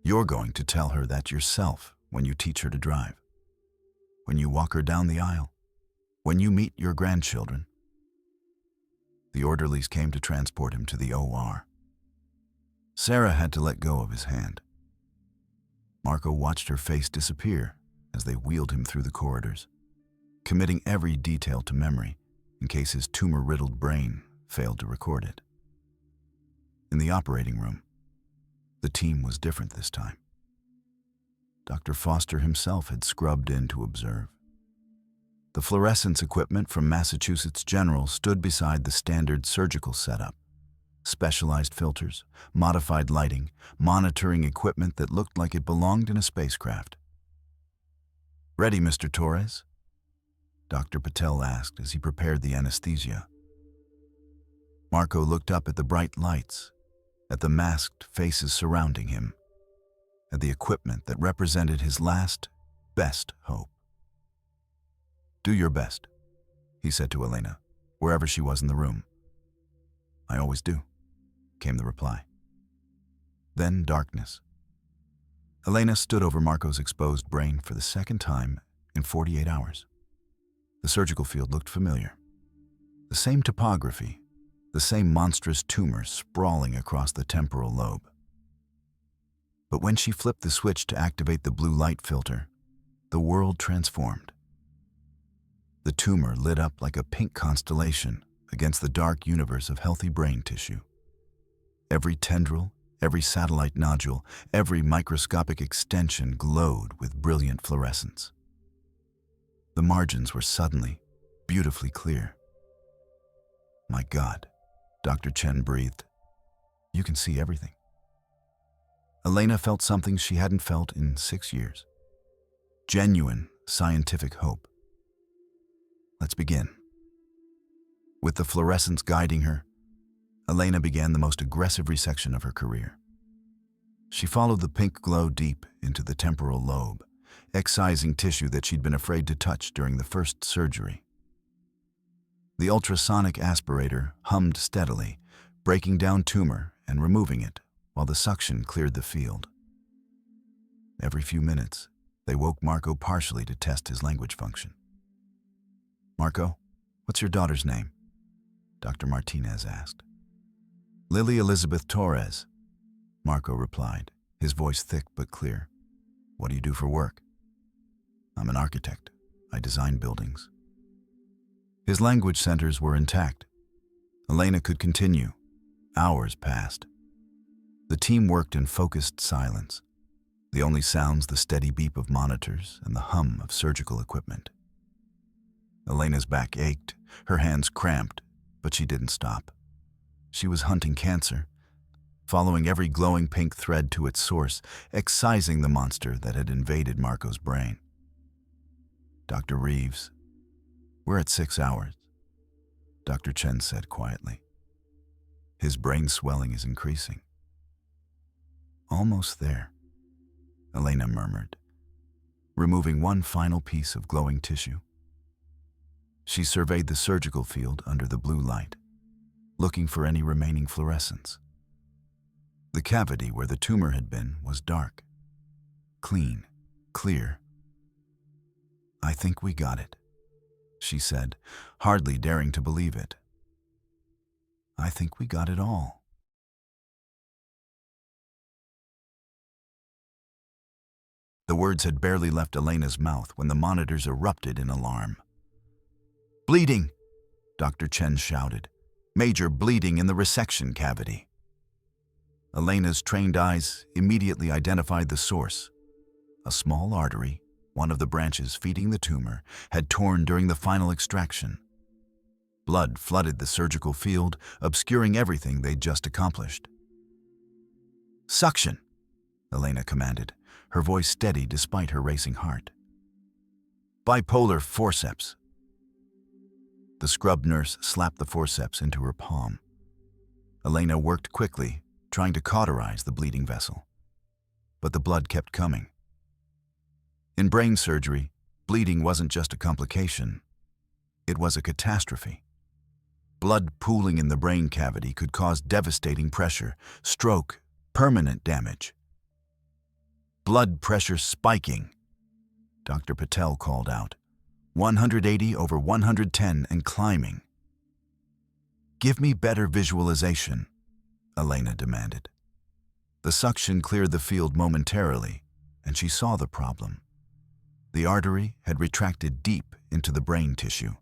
"You're going to tell her that yourself when you teach her to drive, when you walk her down the aisle, when you meet your grandchildren." The orderlies came to transport him to the OR. Sarah had to let go of his hand. Marco watched her face disappear as they wheeled him through the corridors, committing every detail to memory in case his tumor-riddled brain failed to record it. In the operating room, the team was different this time. Dr. Foster himself had scrubbed in to observe. The fluorescence equipment from Massachusetts General stood beside the standard surgical setup. Specialized filters, modified lighting, monitoring equipment that looked like it belonged in a spacecraft. "Ready, Mr. Torres?" Dr. Patel asked as he prepared the anesthesia. Marco looked up at the bright lights, at the masked faces surrounding him, at the equipment that represented his last, best hope. "Do your best," he said to Elena, wherever she was in the room. "I always do," came the reply. Then darkness. Elena stood over Marco's exposed brain for the second time in 48 hours. The surgical field looked familiar. The same topography, the same monstrous tumor sprawling across the temporal lobe. But when she flipped the switch to activate the blue light filter, the world transformed. The tumor lit up like a pink constellation against the dark universe of healthy brain tissue. Every tendril, every satellite nodule, every microscopic extension glowed with brilliant fluorescence. The margins were suddenly beautifully clear. "My God," Dr. Chen breathed. "You can see everything." Elena felt something she hadn't felt in 6 years. Genuine scientific hope. "Let's begin." With the fluorescence guiding her, Elena began the most aggressive resection of her career. She followed the pink glow deep into the temporal lobe, excising tissue that she'd been afraid to touch during the first surgery. The ultrasonic aspirator hummed steadily, breaking down tumor and removing it while the suction cleared the field. Every few minutes, they woke Marco partially to test his language function. "Marco, what's your daughter's name?" Dr. Martinez asked. "Lily Elizabeth Torres," Marco replied, his voice thick but clear. "What do you do for work?" "I'm an architect. I design buildings." His language centers were intact. Elena could continue. Hours passed. The team worked in focused silence. The only sounds the steady beep of monitors and the hum of surgical equipment. Elena's back ached, her hands cramped, but she didn't stop. She was hunting cancer, following every glowing pink thread to its source, excising the monster that had invaded Marco's brain. "Dr. Reeves, we're at 6 hours," Dr. Chen said quietly. "His brain swelling is increasing." "Almost there," Elena murmured, removing one final piece of glowing tissue. She surveyed the surgical field under the blue light, looking for any remaining fluorescence. The cavity where the tumor had been was dark, clean, clear. "I think we got it," she said, hardly daring to believe it. "I think we got it all." The words had barely left Elena's mouth when the monitors erupted in alarm. "Bleeding!" Dr. Chen shouted. "Major bleeding in the resection cavity." Elena's trained eyes immediately identified the source. A small artery, one of the branches feeding the tumor, had torn during the final extraction. Blood flooded the surgical field, obscuring everything they'd just accomplished. "Suction!" Elena commanded, her voice steady despite her racing heart. "Bipolar forceps." The scrub nurse slapped the forceps into her palm. Elena worked quickly, trying to cauterize the bleeding vessel. But the blood kept coming. In brain surgery, bleeding wasn't just a complication. It was a catastrophe. Blood pooling in the brain cavity could cause devastating pressure, stroke, permanent damage. "Blood pressure spiking," Dr. Patel called out. 180 over 110 and climbing. "Give me better visualization," Elena demanded. The suction cleared the field momentarily, and she saw the problem. The artery had retracted deep into the brain tissue,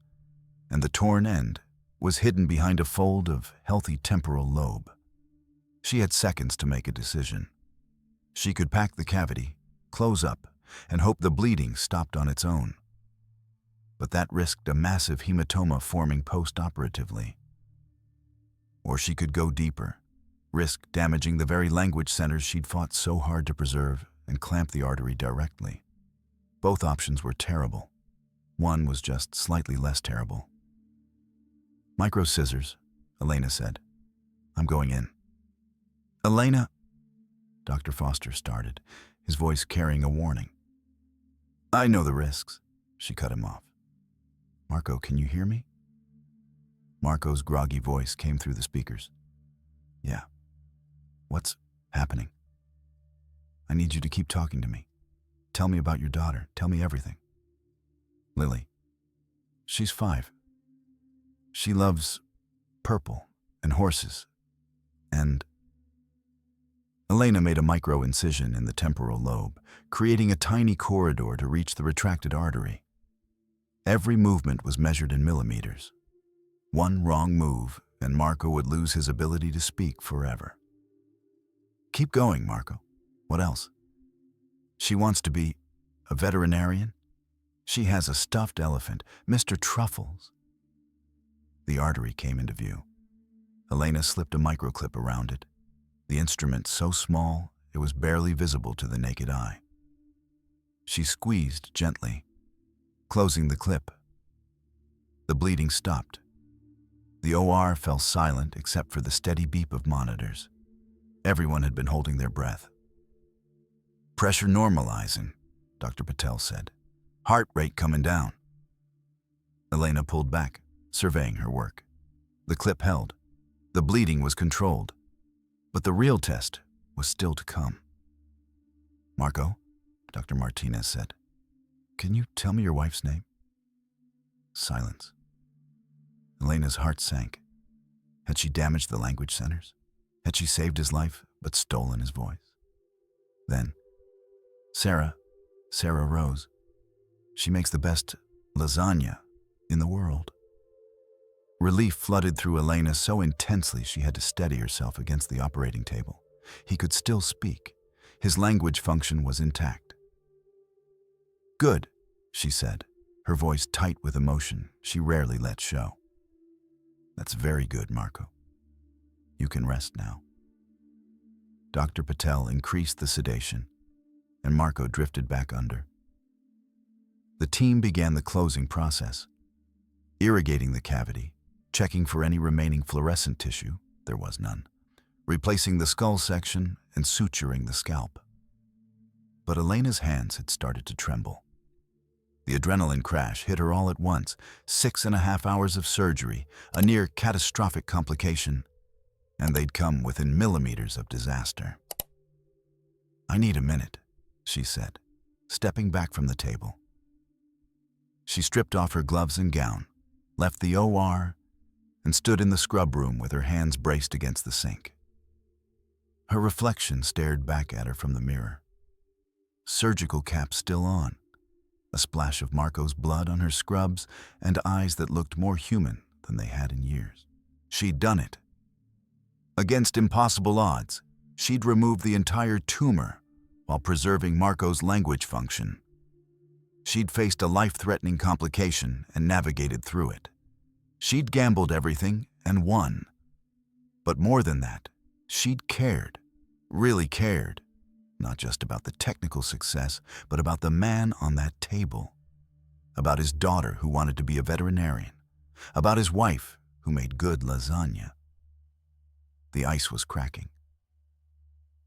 and the torn end was hidden behind a fold of healthy temporal lobe. She had seconds to make a decision. She could pack the cavity, close up, and hope the bleeding stopped on its own. But that risked a massive hematoma forming post-operatively. Or she could go deeper, risk damaging the very language centers she'd fought so hard to preserve, and clamp the artery directly. Both options were terrible. One was just slightly less terrible. "Micro scissors," Elena said. "I'm going in." "Elena," Dr. Foster started, his voice carrying a warning. "I know the risks," she cut him off. "Marco, can you hear me?" Marco's groggy voice came through the speakers. "Yeah. What's happening?" "I need you to keep talking to me. Tell me about your daughter. Tell me everything." "Lily. She's 5. She loves purple and horses and..." Elena made a micro-incision in the temporal lobe, creating a tiny corridor to reach the retracted artery. Every movement was measured in millimeters. One wrong move, and Marco would lose his ability to speak forever. "Keep going, Marco. What else?" "She wants to be a veterinarian. She has a stuffed elephant, Mr. Truffles." The artery came into view. Elena slipped a microclip around it, the instrument so small it was barely visible to the naked eye. She squeezed gently, closing the clip. The bleeding stopped. The OR fell silent except for the steady beep of monitors. Everyone had been holding their breath. "Pressure normalizing," Dr. Patel said. "Heart rate coming down." Elena pulled back, surveying her work. The clip held. The bleeding was controlled. But the real test was still to come. "Marco," Dr. Martinez said, "can you tell me your wife's name?" Silence. Elena's heart sank. Had she damaged the language centers? Had she saved his life but stolen his voice? Then, Sarah rose. "She makes the best lasagna in the world." Relief flooded through Elena so intensely she had to steady herself against the operating table. He could still speak. His language function was intact. "Good," she said, her voice tight with emotion she rarely let show. "That's very good, Marco. You can rest now." Dr. Patel increased the sedation, and Marco drifted back under. The team began the closing process, irrigating the cavity, checking for any remaining fluorescent tissue, there was none, replacing the skull section and suturing the scalp. But Elena's hands had started to tremble. The adrenaline crash hit her all at once. 6.5 hours of surgery, a near catastrophic complication, and they'd come within millimeters of disaster. "I need a minute," she said, stepping back from the table. She stripped off her gloves and gown, left the OR, and stood in the scrub room with her hands braced against the sink. Her reflection stared back at her from the mirror. Surgical cap still on, a splash of Marco's blood on her scrubs, and eyes that looked more human than they had in years. She'd done it. Against impossible odds, she'd removed the entire tumor while preserving Marco's language function. She'd faced a life-threatening complication and navigated through it. She'd gambled everything and won. But more than that, she'd cared, really cared, not just about the technical success, but about the man on that table, about his daughter who wanted to be a veterinarian, about his wife who made good lasagna. The ice was cracking.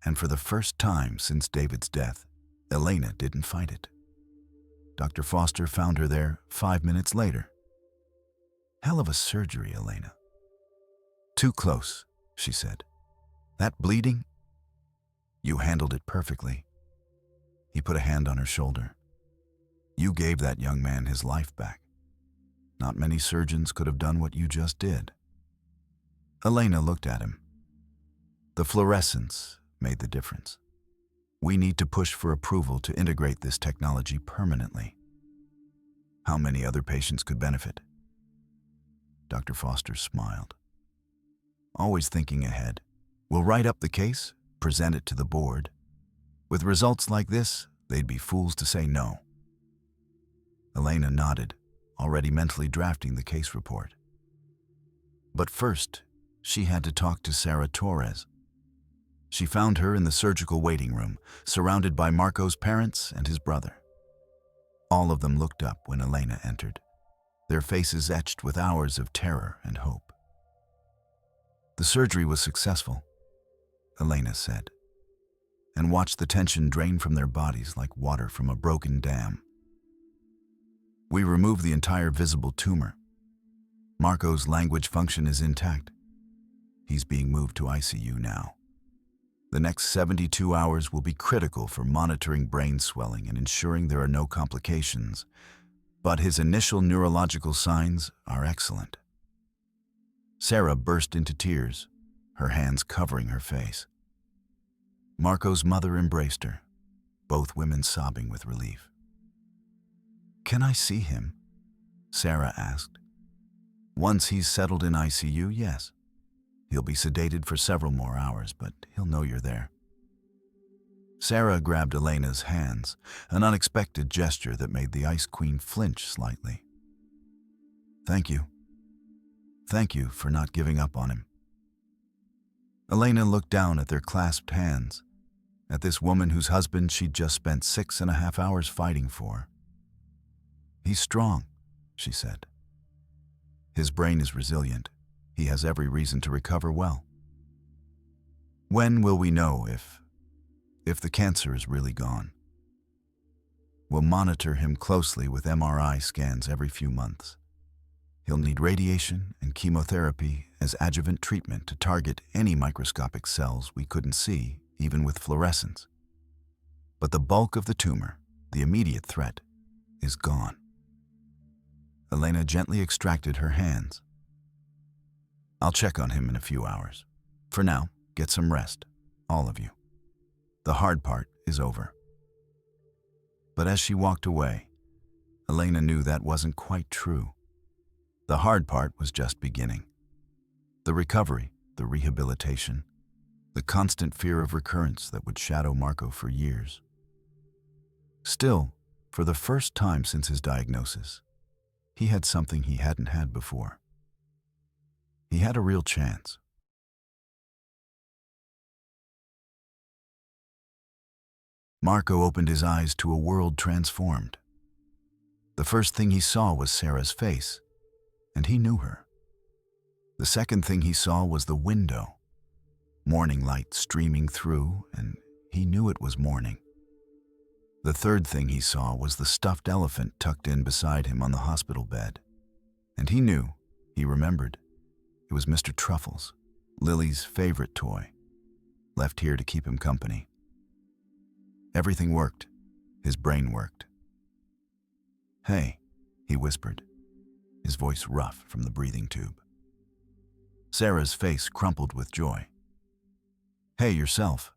And for the first time since David's death, Elena didn't fight it. Dr. Foster found her there 5 minutes later. "Hell of a surgery, Elena." "Too close," she said. "That bleeding? You handled it perfectly." He put a hand on her shoulder. "You gave that young man his life back. Not many surgeons could have done what you just did." Elena looked at him. "The fluorescence made the difference. We need to push for approval to integrate this technology permanently. How many other patients could benefit?" Dr. Foster smiled. "Always thinking ahead. We'll write up the case, present it to the board. With results like this, they'd be fools to say no." Elena nodded, already mentally drafting the case report. But first, she had to talk to Sarah Torres. She found her in the surgical waiting room, surrounded by Marco's parents and his brother. All of them looked up when Elena entered, their faces etched with hours of terror and hope. "The surgery was successful," Elena said, and watched the tension drain from their bodies like water from a broken dam. "We removed the entire visible tumor. Marco's language function is intact. He's being moved to ICU now. The next 72 hours will be critical for monitoring brain swelling and ensuring there are no complications, but his initial neurological signs are excellent." Sarah burst into tears, her hands covering her face. Marco's mother embraced her, both women sobbing with relief. "Can I see him?" Sarah asked. "Once he's settled in ICU, yes. He'll be sedated for several more hours, but he'll know you're there." Sarah grabbed Elena's hands, an unexpected gesture that made the Ice Queen flinch slightly. "Thank you. Thank you for not giving up on him." Elena looked down at their clasped hands, at this woman whose husband she'd just spent 6.5 hours fighting for. "He's strong," she said. "His brain is resilient. He has every reason to recover well. When will we know if the cancer is really gone? We'll monitor him closely with MRI scans every few months. He'll need radiation and chemotherapy as adjuvant treatment to target any microscopic cells we couldn't see, even with fluorescence. But the bulk of the tumor, the immediate threat, is gone. Elena gently extracted her hands. I'll check on him in a few hours. For now, get some rest, all of you. The hard part is over. But as she walked away, Elena knew that wasn't quite true. The hard part was just beginning. The recovery, the rehabilitation, the constant fear of recurrence that would shadow Marco for years. Still, for the first time since his diagnosis, he had something he hadn't had before. He had a real chance. Marco opened his eyes to a world transformed. The first thing he saw was Sarah's face, and he knew her. The second thing he saw was the window, morning light streaming through, and he knew it was morning. The third thing he saw was the stuffed elephant tucked in beside him on the hospital bed, and he remembered. It was Mr. Truffles, Lily's favorite toy, left here to keep him company. Everything worked. His brain worked. "Hey," he whispered, his voice rough from the breathing tube. Sarah's face crumpled with joy. "Hey, yourself."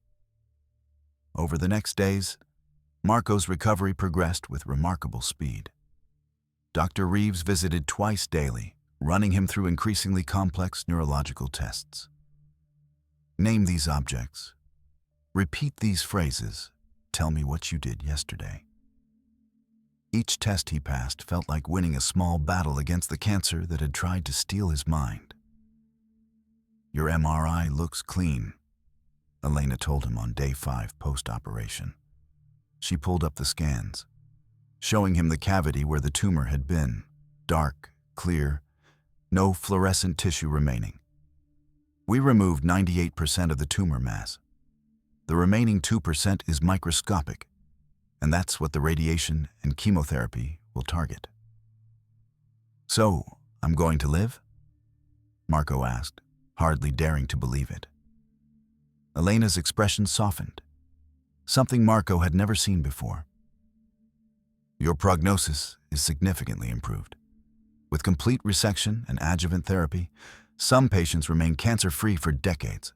Over the next days, Marco's recovery progressed with remarkable speed. Dr. Reeves visited twice daily, running him through increasingly complex neurological tests. Name these objects. Repeat these phrases. Tell me what you did yesterday. Each test he passed felt like winning a small battle against the cancer that had tried to steal his mind. Your MRI looks clean, Elena told him on day 5 post-operation. She pulled up the scans, showing him the cavity where the tumor had been, dark, clear, no fluorescent tissue remaining. We removed 98% of the tumor mass. The remaining 2% is microscopic, and that's what the radiation and chemotherapy will target. "So, I'm going to live?" Marco asked, hardly daring to believe it. Elena's expression softened, something Marco had never seen before. "Your prognosis is significantly improved. With complete resection and adjuvant therapy, some patients remain cancer-free for decades.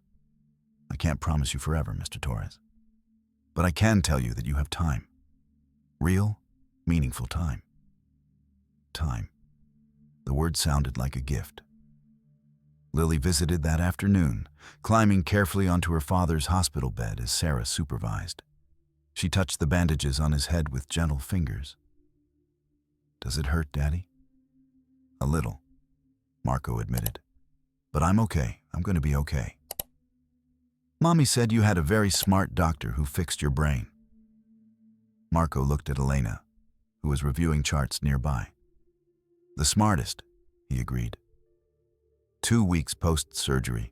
I can't promise you forever, Mr. Torres, but I can tell you that you have time. Real, meaningful time." Time. The word sounded like a gift. Lily visited that afternoon, climbing carefully onto her father's hospital bed as Sarah supervised. She touched the bandages on his head with gentle fingers. "Does it hurt, Daddy?" "A little," Marco admitted. "But I'm okay. I'm going to be okay. Mommy said you had a very smart doctor who fixed your brain." Marco looked at Elena, who was reviewing charts nearby. "The smartest," he agreed. 2 weeks post-surgery,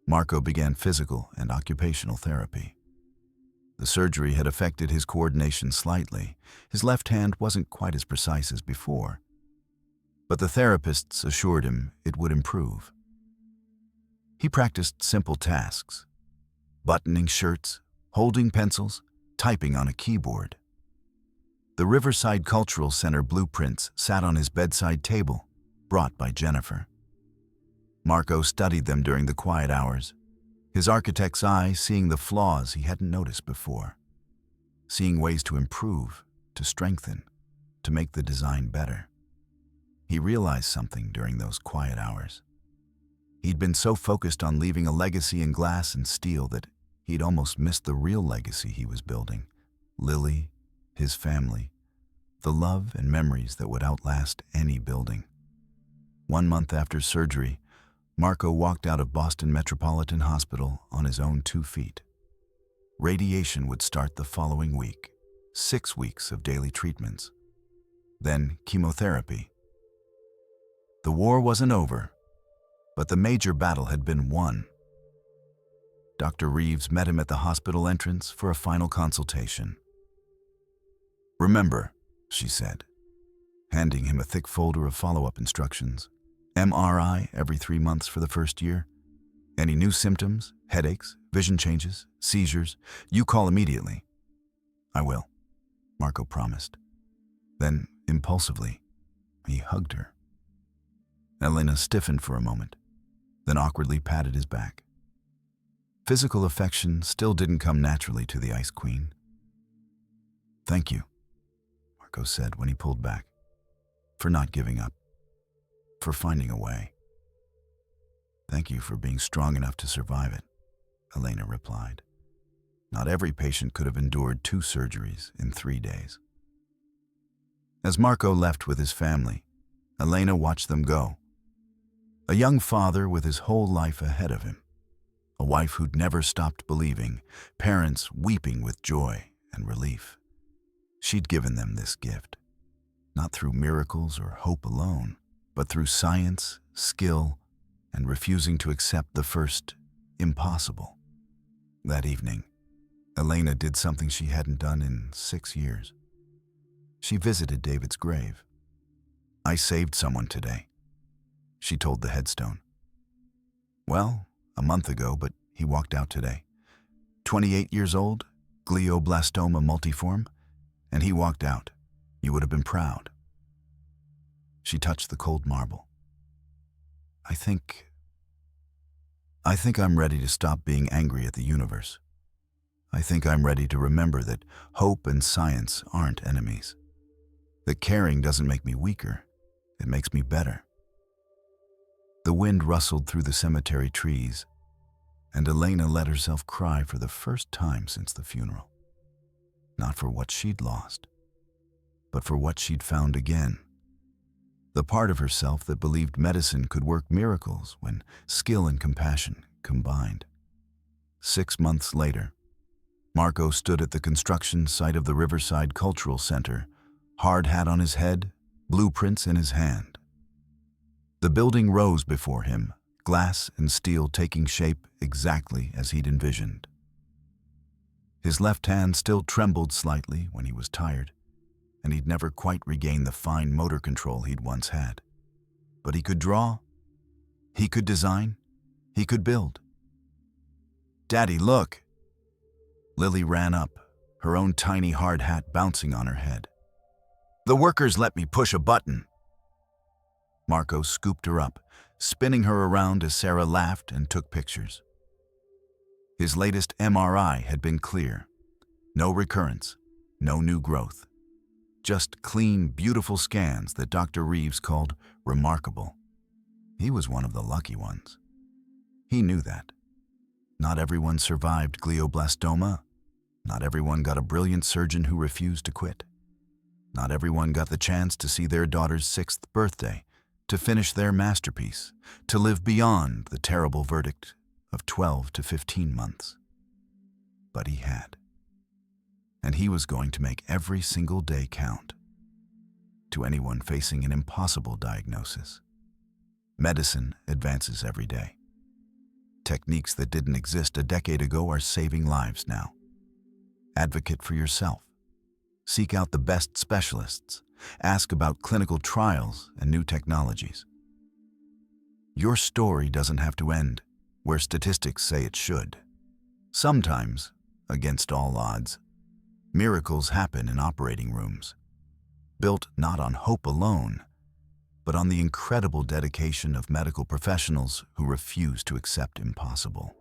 Marco began physical and occupational therapy. The surgery had affected his coordination slightly. His left hand wasn't quite as precise as before, but the therapists assured him it would improve. He practiced simple tasks: buttoning shirts, holding pencils, typing on a keyboard. The Riverside Cultural Center blueprints sat on his bedside table, brought by Jennifer. Marco studied them during the quiet hours, his architect's eye seeing the flaws he hadn't noticed before, seeing ways to improve, to strengthen, to make the design better. He realized something during those quiet hours. He'd been so focused on leaving a legacy in glass and steel that he'd almost missed the real legacy he was building: Lily, his family, the love and memories that would outlast any building. 1 month after surgery, Marco walked out of Boston Metropolitan Hospital on his own 2 feet. Radiation would start the following week, 6 weeks of daily treatments. Then chemotherapy. The war wasn't over, But the major battle had been won. Dr. Reeves met him at the hospital entrance for a final consultation. "Remember," she said, handing him a thick folder of follow-up instructions. "MRI every 3 months for the first year. Any new symptoms, headaches, vision changes, seizures, you call immediately." "I will," Marco promised. Then, impulsively, he hugged her. Elena stiffened for a moment, then awkwardly patted his back. Physical affection still didn't come naturally to the Ice Queen. "Thank you," Marco said when he pulled back, "for not giving up, for finding a way." "Thank you for being strong enough to survive it," Elena replied. Not every patient could have endured 2 surgeries in 3 days. As Marco left with his family, Elena watched them go. A young father with his whole life ahead of him. A wife who'd never stopped believing, parents weeping with joy and relief. She'd given them this gift, not through miracles or hope alone, but through science, skill, and refusing to accept the first impossible. That evening, Elena did something she hadn't done in 6 years. She visited David's grave. "I saved someone today," she told the headstone. "Well, a month ago, but he walked out today. 28 years old, glioblastoma multiforme, and he walked out. You would have been proud." She touched the cold marble. I think I'm ready to stop being angry at the universe. I think I'm ready to remember that hope and science aren't enemies. That caring doesn't make me weaker, it makes me better." The wind rustled through the cemetery trees, and Elena let herself cry for the first time since the funeral. Not for what she'd lost, but for what she'd found again. The part of herself that believed medicine could work miracles when skill and compassion combined. 6 months later, Marco stood at the construction site of the Riverside Cultural Center, hard hat on his head, blueprints in his hand. The building rose before him, glass and steel taking shape exactly as he'd envisioned. His left hand still trembled slightly when he was tired, and he'd never quite regained the fine motor control he'd once had. But he could draw, he could design, he could build. "Daddy, look!" Lily ran up, her own tiny hard hat bouncing on her head. "The workers let me push a button." Marco scooped her up, spinning her around as Sarah laughed and took pictures. His latest MRI had been clear. No recurrence, no new growth. Just clean, beautiful scans that Dr. Reeves called remarkable. He was one of the lucky ones. He knew that. Not everyone survived glioblastoma. Not everyone got a brilliant surgeon who refused to quit. Not everyone got the chance to see their daughter's 6th birthday, to finish their masterpiece, to live beyond the terrible verdict of 12 to 15 months. But he had. And he was going to make every single day count. To anyone facing an impossible diagnosis, medicine advances every day. Techniques that didn't exist a decade ago are saving lives now. Advocate for yourself. Seek out the best specialists. Ask about clinical trials and new technologies. Your story doesn't have to end where statistics say it should. Sometimes, against all odds, miracles happen in operating rooms, built not on hope alone, but on the incredible dedication of medical professionals who refuse to accept impossible.